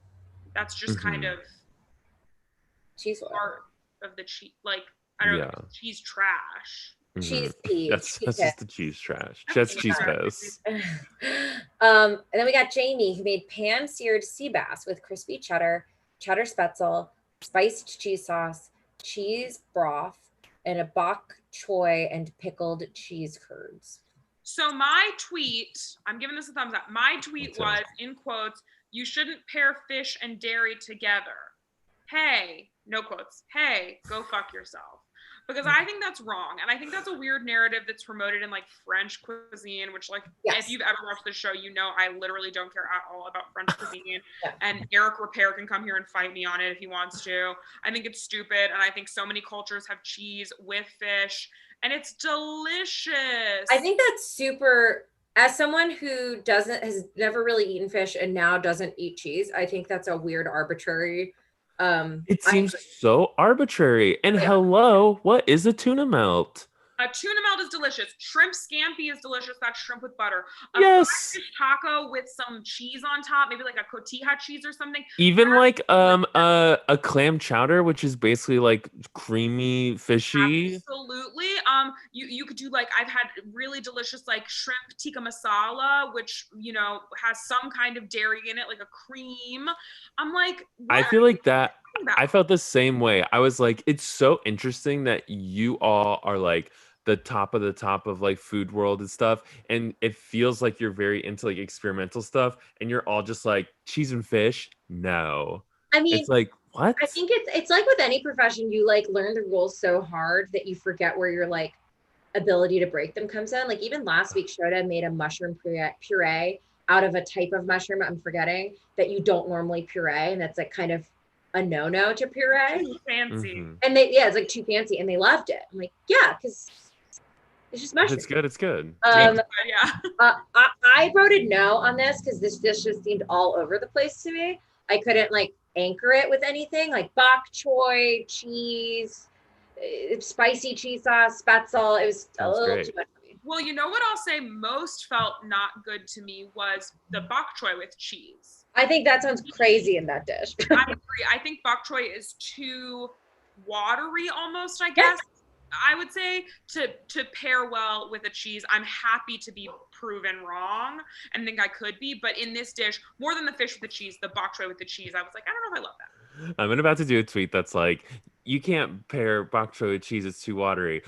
That's just kind of cheese oil. Part of the cheese, like I don't know, cheese trash. Cheese peas. That's just the cheese trash. That's cheese piss. And then we got Jamie, who made pan-seared sea bass with crispy cheddar spetzel, spiced cheese sauce, cheese broth, and a bok choy and pickled cheese curds. So my tweet, I'm giving this a thumbs up. My tweet was, in quotes, "You shouldn't pair fish and dairy together. Hey," no quotes, "hey, go fuck yourself." Because I think that's wrong. And I think that's a weird narrative that's promoted in like French cuisine, which like, if you've ever watched the show, you know I literally don't care at all about French cuisine. And Eric Repair can come here and fight me on it if he wants to. I think it's stupid. And I think so many cultures have cheese with fish, and it's delicious. I think that's super, as someone who has never really eaten fish and now doesn't eat cheese, I think that's a weird, arbitrary. It seems so arbitrary. And hello, what is a tuna melt? A tuna melt is delicious. Shrimp scampi is delicious. That's shrimp with butter. A fish taco with some cheese on top, maybe like a cotija cheese or something. Even like a clam chowder, which is basically like creamy, fishy. Absolutely. You could do like, I've had really delicious like shrimp tikka masala, which has some kind of dairy in it, like a cream. I'm like, I feel like that. I felt the same way. I was like, it's so interesting that you all are like the top of like food world and stuff, and it feels like you're very into like experimental stuff, and you're all just like cheese and fish. No, I mean, it's like, what? I think it's like with any profession, you like learn the rules so hard that you forget where your like ability to break them comes in. Like even last week, Shota made a mushroom puree out of a type of mushroom I'm forgetting that you don't normally puree, and that's like kind of a no to puree. Too fancy. And it's like too fancy, and they loved it. I'm like, yeah, because it's just mushroom. It's good. I voted no on this because this dish just seemed all over the place to me. I couldn't like anchor it with anything like bok choy, cheese, spicy cheese sauce, spetzel. It was a little too much for me. Well, you know what I'll say most felt not good to me was the bok choy with cheese. I think that sounds crazy in that dish. I agree. I think bok choy is too watery almost, I guess. I would say to pair well with a cheese. I'm happy to be proven wrong and think I could be, but in this dish, more than the fish with the cheese, the bok choy with the cheese, I was like, I don't know if I love that. I'm about to do a tweet that's like, you can't pair bok choy with cheese, it's too watery.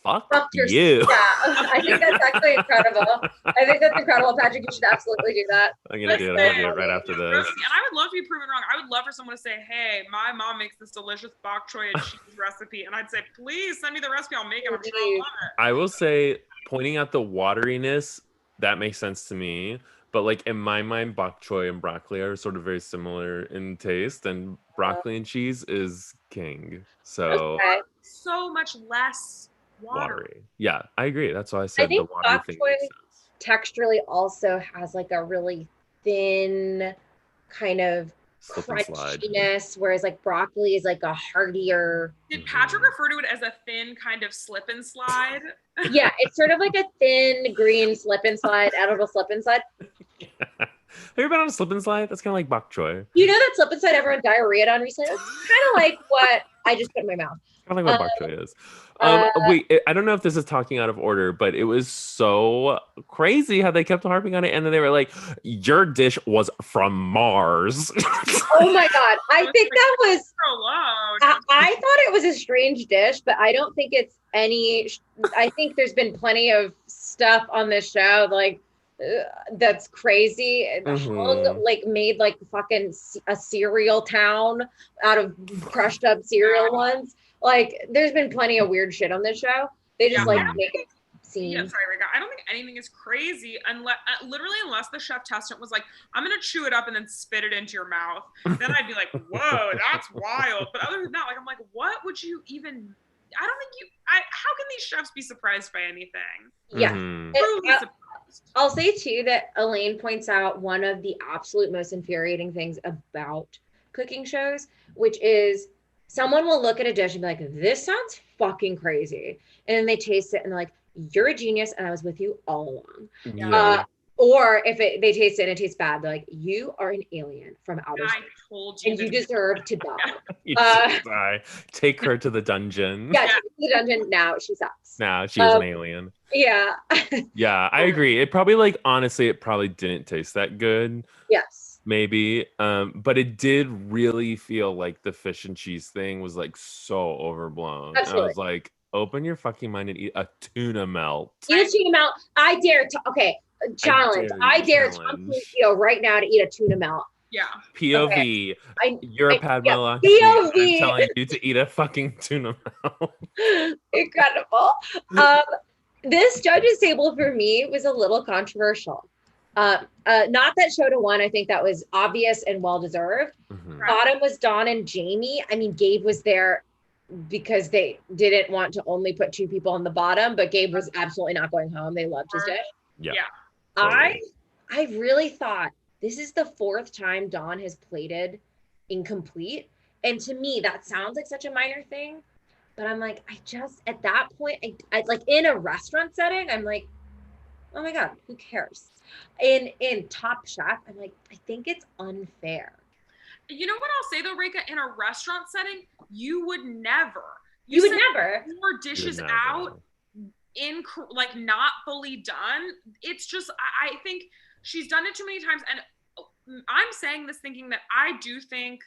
fuck your, you. Yeah, I think that's actually incredible. I think that's incredible, Patrick. You should absolutely do that. I'm gonna do it right after this. And I would love to be proven wrong. I would love for someone to say, "Hey, my mom makes this delicious bok choy and cheese recipe," and I'd say, "Please send me the recipe. I'll make it. I'm sure I'll love it." I will say, pointing out the wateriness, that makes sense to me. But like in my mind, bok choy and broccoli are sort of very similar in taste, and broccoli and cheese is king. So so much less watery. Yeah, I agree. That's why I said the watery thing makes sense. Texturally also has like a really thin kind of crunchiness, whereas like broccoli is like a heartier. Did Patrick refer to it as a thin kind of slip and slide? Yeah, it's sort of like a thin green slip and slide, edible slip and slide. Yeah. Have you been on a slip and slide? That's kind of like bok choy. You know that slip and slide everyone diarrheaed on recently? It's kind of like what I just put in my mouth. Kind of like what bok choy is. Wait, I don't know if this is talking out of order, but it was so crazy how they kept harping on it, and then they were like, "Your dish was from Mars." Oh my god! I think that was so loud. I thought it was a strange dish, but I don't think it's any. I think there's been plenty of stuff on this show like that's crazy. Hung, like made like fucking a cereal town out of crushed up cereal ones. Like, there's been plenty of weird shit on this show. They just like make it seem. Yeah, sorry, Rika. I don't think anything is crazy unless, unless the chef tested was like, "I'm gonna chew it up and then spit it into your mouth." Then I'd be like, "Whoa, that's wild." But other than that, like, I'm like, what would you even? I don't think you. How can these chefs be surprised by anything? Yeah. I'll say too that Elaine points out one of the absolute most infuriating things about cooking shows, which is someone will look at a dish and be like, "This sounds fucking crazy," and then they taste it and they're like, "You're a genius, and I was with you all along." Yeah. Or if they taste it and it tastes bad, they're like, "You are an alien from outer space, and you deserve to die." You should die. Take her to the dungeon. Yeah, take her to the dungeon. Now she sucks. Now she was an alien. Yeah. Yeah, I agree. It probably honestly, it probably didn't taste that good. Yes. Maybe. But it did really feel like the fish and cheese thing was like so overblown. Absolutely. I was like, open your fucking mind and eat a tuna melt. Eat a tuna melt. I dare to. Okay. Challenge. I dare Tom Felicio right now to eat a tuna melt. Yeah. POV. Okay. You're a Padma. POV. I'm telling you to eat a fucking tuna melt. Incredible. This judges table for me was a little controversial. Not that Shota won. I think that was obvious and well deserved. Bottom was Dawn and Jamie. I mean, Gabe was there because they didn't want to only put two people on the bottom, but Gabe was absolutely not going home. They loved his dish. Yeah. Totally. I really thought this is the fourth time Dawn has plated incomplete. And to me, that sounds like such a minor thing. But I'm like, I just, at that point, I like in a restaurant setting, I'm like, oh my God, who cares? In Top Chef, I'm like, I think it's unfair. You know what I'll say though, Rika? In a restaurant setting, you would never. You would never. More dishes out like not fully done. It's just, I think she's done it too many times. And I'm saying this thinking that I do think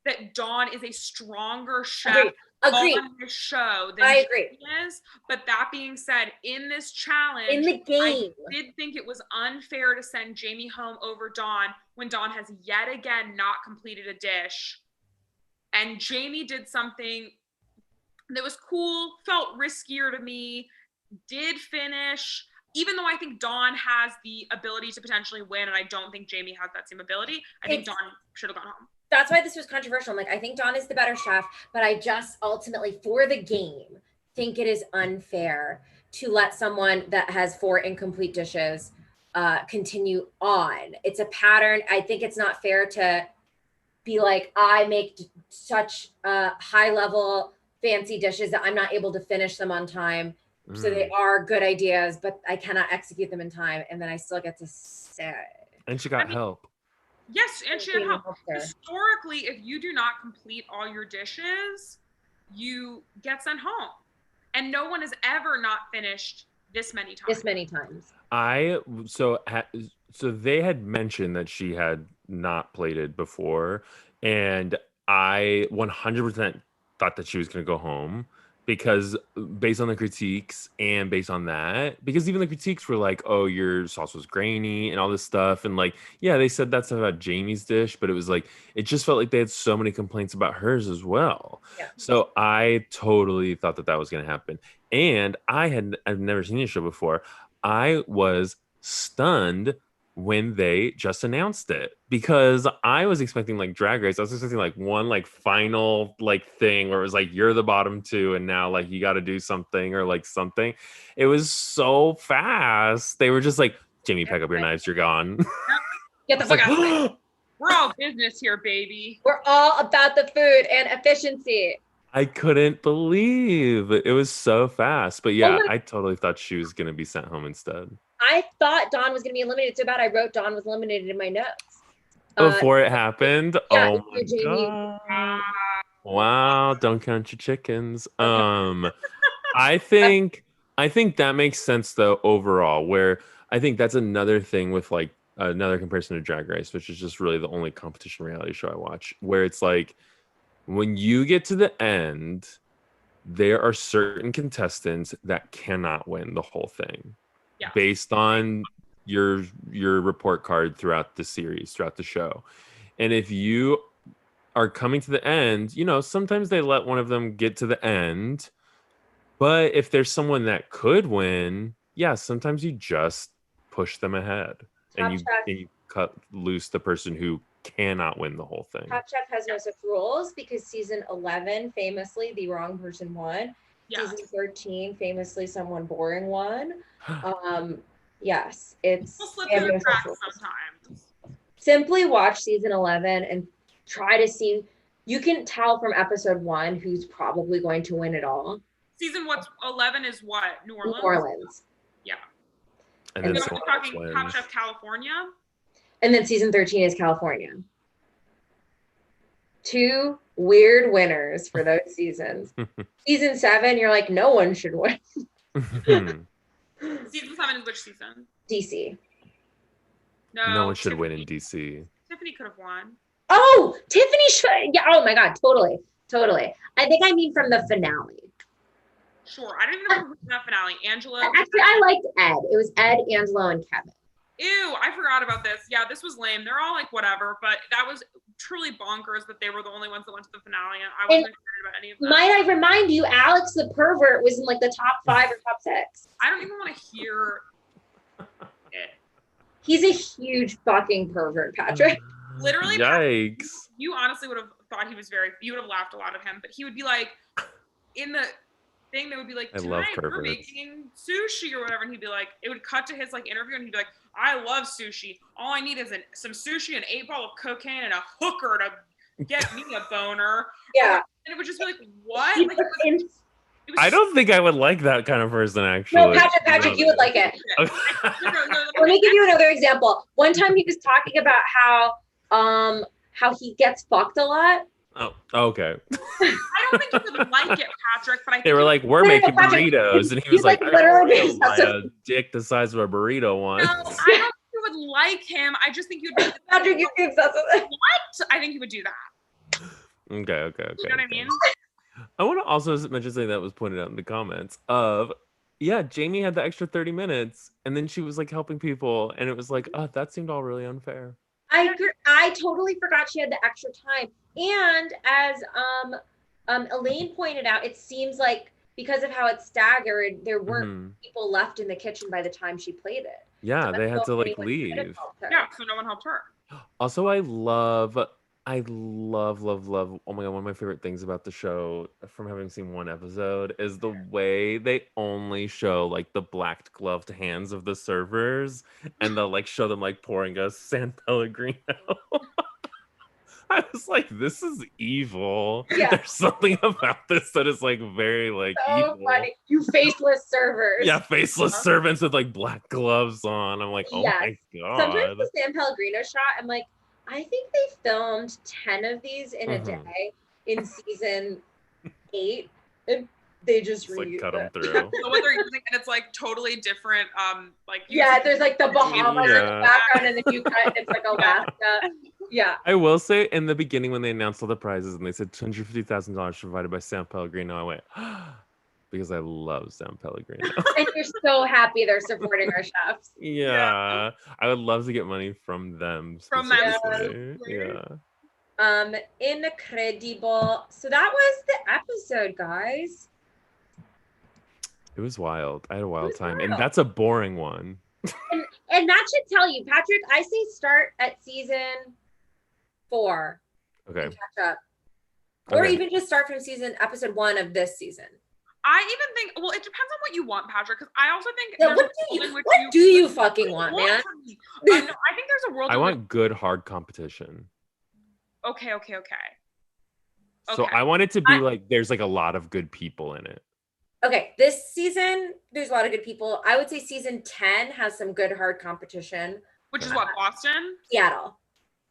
that Dawn is a stronger chef on this show than she is. But that being said, in this challenge, in the game, I did think it was unfair to send Jamie home over Dawn when Dawn has yet again not completed a dish. And Jamie did something that was cool, felt riskier to me, did finish, even though I think Dawn has the ability to potentially win, and I don't think Jamie has that same ability. I think Dawn should have gone home. That's why this was controversial. I'm like, I think Dawn is the better chef, but I just ultimately, for the game, think it is unfair to let someone that has 4 incomplete dishes continue on. It's a pattern. I think it's not fair to be like, I make such high level fancy dishes that I'm not able to finish them on time. So they are good ideas, but I cannot execute them in time. And then I still get to say. And she got help. Yes, and she had help. Historically, if you do not complete all your dishes, you get sent home. And no one has ever not finished this many times. So they had mentioned that she had not plated before, and I 100% thought that she was going to go home. because based on the critiques and based on that, because even the critiques were like, oh, your sauce was grainy and all this stuff. And like, yeah, they said that's about Jamie's dish, but it was like, it just felt like they had so many complaints about hers as well. Yeah. So I totally thought that was going to happen. And I've never seen this show before. I was stunned when they just announced it, because I was expecting like Drag Race. I was expecting like one like final like thing where it was like you're the bottom two and now like you got to do something or like something. It was so fast. They were just like, Jamie, pack up your knives, you're gone. Get the fuck out. We're all business here, baby. We're all about the food and efficiency. I couldn't believe it was so fast. But yeah, I totally thought she was gonna be sent home instead. I thought Dawn was going to be eliminated so bad I wrote Dawn was eliminated in my notes. Before it happened? Yeah, oh my God. Wow, don't count your chickens. I think that makes sense though overall, where I think that's another thing with like another comparison to Drag Race, which is just really the only competition reality show I watch, where it's like when you get to the end, there are certain contestants that cannot win the whole thing. Yeah. Based on your report card throughout the series, throughout the show. And if you are coming to the end, you know, sometimes they let one of them get to the end. But if there's someone that could win, yeah, sometimes you just push them ahead and you cut loose the person who cannot win the whole thing. Top Chef has no such rules because season 11, famously, the wrong person won. Yeah. Season 13, famously, someone boring won. Yes, it's sometimes. Simply watch season 11 and try to see. You can tell from episode 1 who's probably going to win it all. Season 11 is what? New Orleans. New Orleans. Yeah. And then we're talking Top Chef California. And then season 13 is California. 2 weird winners for those seasons. Season 7, you're like, no one should win. Season 7 is which season? DC. No one should win in DC. Tiffany could have won. Oh, Tiffany should. Yeah. Oh my God. Totally. I think I mean from the finale. Sure. I didn't even know who was in that finale. Angela. Actually, I liked Ed. It was Ed, Angelo, and Kevin. Ew, I forgot about this. Yeah, this was lame. They're all like whatever, but that was truly bonkers that they were the only ones that went to the finale, and I wasn't excited about any of that. Might I remind you, Alex the pervert was in like the top 5 or top 6. I don't even want to hear it. He's a huge fucking pervert, Patrick. Literally, yikes. Patrick, you honestly would have thought he was you would have laughed a lot at him, but he would be like, in the thing, they would be like, tonight we're making sushi or whatever, and he'd be like, it would cut to his like interview, and he'd be like, I love sushi. All I need is some sushi, an 8-ball of cocaine, and a hooker to get me a boner. Yeah. And it would just be like, what? Like, it was I don't think I would like that kind of person, actually. No, Patrick, really. You would like it. Let me give you another example. One time he was talking about how he gets fucked a lot. Oh, okay. I don't think you would like it, Patrick, but I think they were like, we're making burritos. And he was like, literally a dick the size of a burrito once. No, I don't think you would like him. I just think you'd be Patrick, you'd be obsessed with it. What? I think he would do that. Okay. You know what I mean? I want to also mention something that was pointed out in the comments of, yeah, Jamie had the extra 30 minutes and then she was like helping people. And it was like, oh, that seemed all really unfair. I agree. I totally forgot she had the extra time. And as Elaine pointed out, it seems like because of how it's staggered, there weren't people left in the kitchen by the time she played it. Yeah, so they had to like leave. Yeah, so no one helped her. Also, I love, oh my God, one of my favorite things about the show from having seen one episode is the way they only show like the black gloved hands of the servers and they'll like show them like pouring a San Pellegrino. I was like, this is evil. Yeah. There's something about this that is like very like so evil. Funny. You faceless servers. Yeah, faceless servants with like black gloves on. I'm like, oh my God. Sometimes the San Pellegrino shot, I'm like, I think they filmed 10 of these in a day in season 8. And they just like cut them through. So what they're using, and it's like totally different. Like there's like the Bahamas in the background, and then you cut, and it's like Alaska. Yeah. I will say in the beginning when they announced all the prizes and they said $250,000 provided by San Pellegrino, I went, because I love San Pellegrino. And you're so happy they're supporting our chefs. Yeah. I would love to get money from them From them specifically. Yeah. Incredible. So that was the episode, guys. It was wild. I had a wild time. Wild. And that's a boring one. And that should tell you, Patrick, I say start at season 4. Okay. And catch up. Or Okay. even just start from episode 1 of this season. I even think, well, it depends on what you want, Patrick, because I also think Yeah, there's what a world in which do you fucking want, man? No, I think there's a world I in want good, hard competition. Okay. So I want it to be like there's like a lot of good people in it. Okay, this season, there's a lot of good people. I would say season 10 has some good, hard competition. Which is what, Boston? Seattle.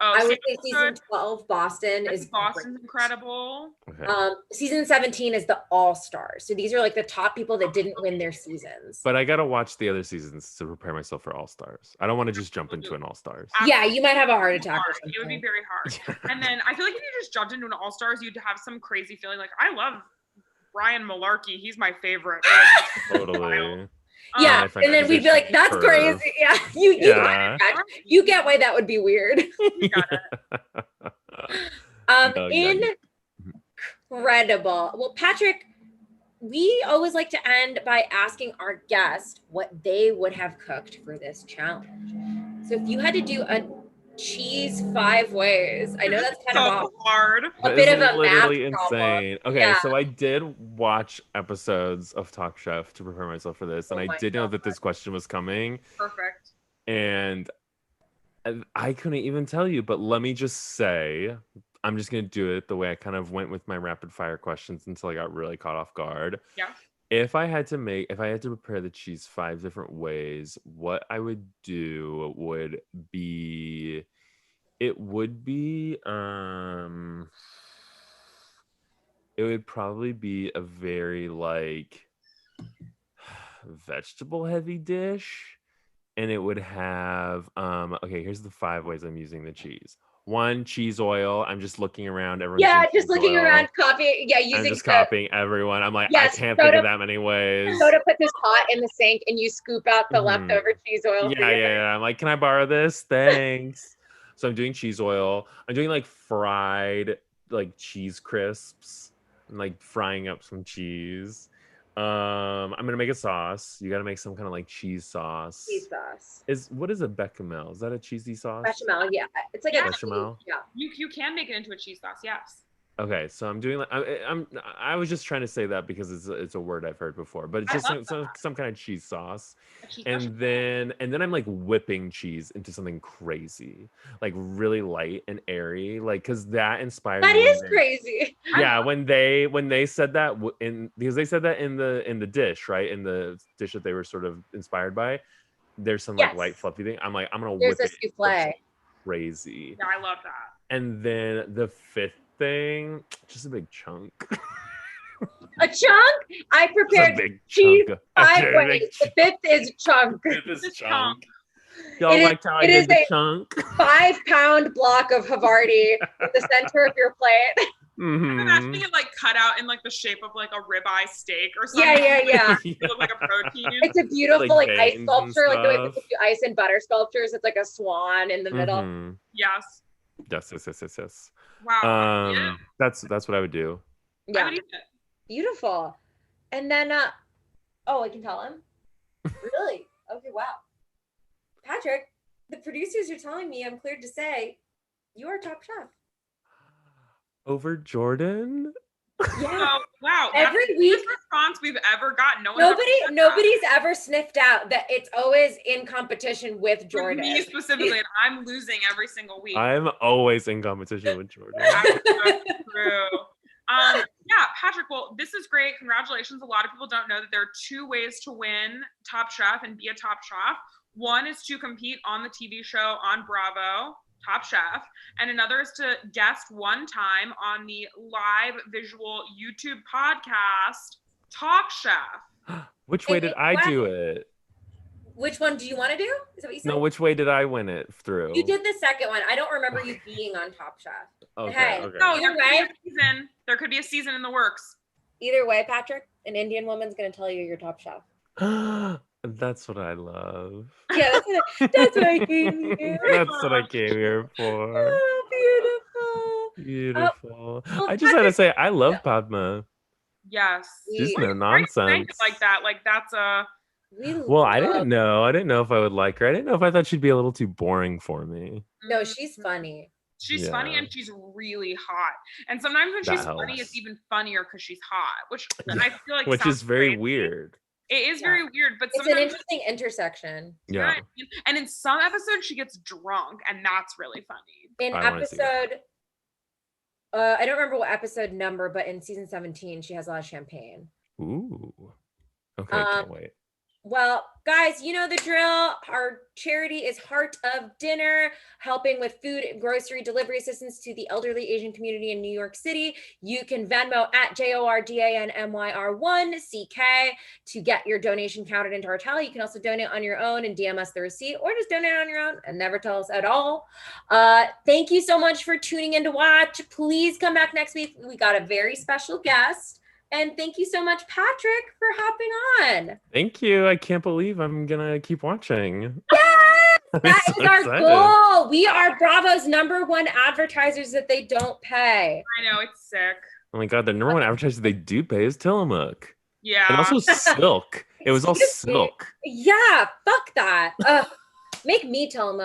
Oh, I would say Seattle's season good. 12, Boston is Boston's great. incredible. Okay. Season 17 is the all-stars. So these are like the top people that didn't win their seasons. But I gotta watch the other seasons to prepare myself for All Stars. I don't want to just jump into an All Stars. Yeah, you might have a heart attack or something. It would be very hard. And then I feel like if you just jumped into an All Stars, you'd have some crazy feeling like, I love Ryan Malarkey. He's my favorite. Totally. Yeah, and then we'd be like, "That's crazy." Yeah, you get why that would be weird. You got it. Incredible. Well, Patrick, we always like to end by asking our guest what they would have cooked for this challenge. So, if you had to do a cheese 5 ways, I know that's kind of hard. A bit of a literally math insane. problem. Okay, Yeah. so I did watch episodes of Top Chef to prepare myself for this, and I did know that this question was coming. Perfect. And I couldn't even tell you, but let me just say, I'm just gonna do it the way I kind of went with my rapid fire questions until I got really caught off guard. Yeah. If I had to prepare the cheese 5 different ways, what I would do would be, it would probably be a very like vegetable heavy dish, and it would have okay, here's the 5 ways I'm using the cheese. 1, cheese oil. I'm just looking around. Just looking around, copying. Yeah, I'm just copying everyone. I'm like, Yes, I can't think of that many ways. Soda put this pot in the sink, and you scoop out the leftover cheese oil. Yeah. I'm like, can I borrow this? Thanks. So I'm doing cheese oil. I'm doing like fried like cheese crisps and like frying up some cheese. I'm gonna make a sauce. You gotta make some kind of like cheese sauce. Cheese sauce. What is a bechamel? Is that a cheesy sauce? Bechamel, yeah. It's like a bechamel. Yeah. You can make it into a cheese sauce, yes. Okay, so I'm doing like I was just trying to say that because it's a word I've heard before, but it's just some kind of cheese sauce, and then I'm like whipping cheese into something crazy, like really light and airy, like because that inspired. That is crazy. Yeah, when they said that because they said that in the dish, right, in the dish that they were sort of inspired by, there's some like light fluffy thing. I'm like, I'm gonna whip it souffle. Crazy. Yeah, I love that. And then the 5th thing, just a big chunk. A chunk? I prepared cheese 5 ways. The 5th is chunk. Chunk. Y'all liked how I did the chunk? 5-pound block of Havarti in the center of your plate. Mm-hmm. I'm imagining it like cut out in like the shape of like a ribeye steak or something. Yeah. It look like a protein. It's a beautiful like ice sculpture, like the way people do ice and butter sculptures. It's like a swan in the middle. Yes. Yes. Wow. That's what I would do. Yeah. I would eat it. Beautiful. And then I can tell him. Really? Okay, wow. Patrick, the producers are telling me I'm cleared to say you are top chef. Over Jordan? Yeah. Oh, wow. Every That's week, the best response we've ever gotten. Nobody's ever sniffed out that it's always in competition with Jordan. With me specifically, and I'm losing every single week. I'm always in competition with Jordan. That's true. Yeah, Patrick, well, this is great. Congratulations. A lot of people don't know that there are 2 ways to win Top Chef and be a top chef. One is to compete on the TV show on Bravo, Top Chef, and another is to guest one time on the live visual YouTube podcast, Talk Chef. Which way did I do it? Which one do you want to do? Is that what you said? No, which way did I win it through? You did the second one. I don't remember you being on Top Chef. Okay. No, there could be a season in the works. Either way, Patrick, an Indian woman's going to tell you you're top chef. That's what I love. Yeah, that's what I came here. That's what I came here for. Oh, Beautiful. well, I just had to Patrick, say, I love Padma. Yes. She's we, no Why are you saying nonsense. it like that? Like that's a we Well, I love. didn't know. I didn't know if I would like her. I didn't know if I thought she'd be a little too boring for me. No, she's funny. She's funny Yeah. and she's really hot. And sometimes when That she's funny, helps. it's even funnier because she's hot, which I feel like Which sounds is very crazy. weird. It is very weird, but It's an sometimes interesting intersection. Yeah. and in some episodes she gets drunk, and that's really funny. In I wanna see that. episode, I don't remember what episode number, but in season 17, she has a lot of champagne. Ooh. Okay, can't wait. Well, guys, you know the drill. Our charity is Heart of Dinner, helping with food and grocery delivery assistance to the elderly Asian community in New York City. You can Venmo at JORDANMYR1CK to get your donation counted into our tally. You can also donate on your own and DM us the receipt, or just donate on your own and never tell us at all. Thank you so much for tuning in to watch. Please come back next week. We got a very special guest. And thank you so much, Patrick, for hopping on. Thank you. I can't believe I'm gonna keep watching. Yes! That so is our excited. goal. We are Bravo's #1 advertisers that they don't pay. I know, it's sick. Oh my god, the number one advertiser they do pay is Tillamook. Yeah. And also Silk. It was all Excuse me. Silk. Yeah, fuck that. Make me tell them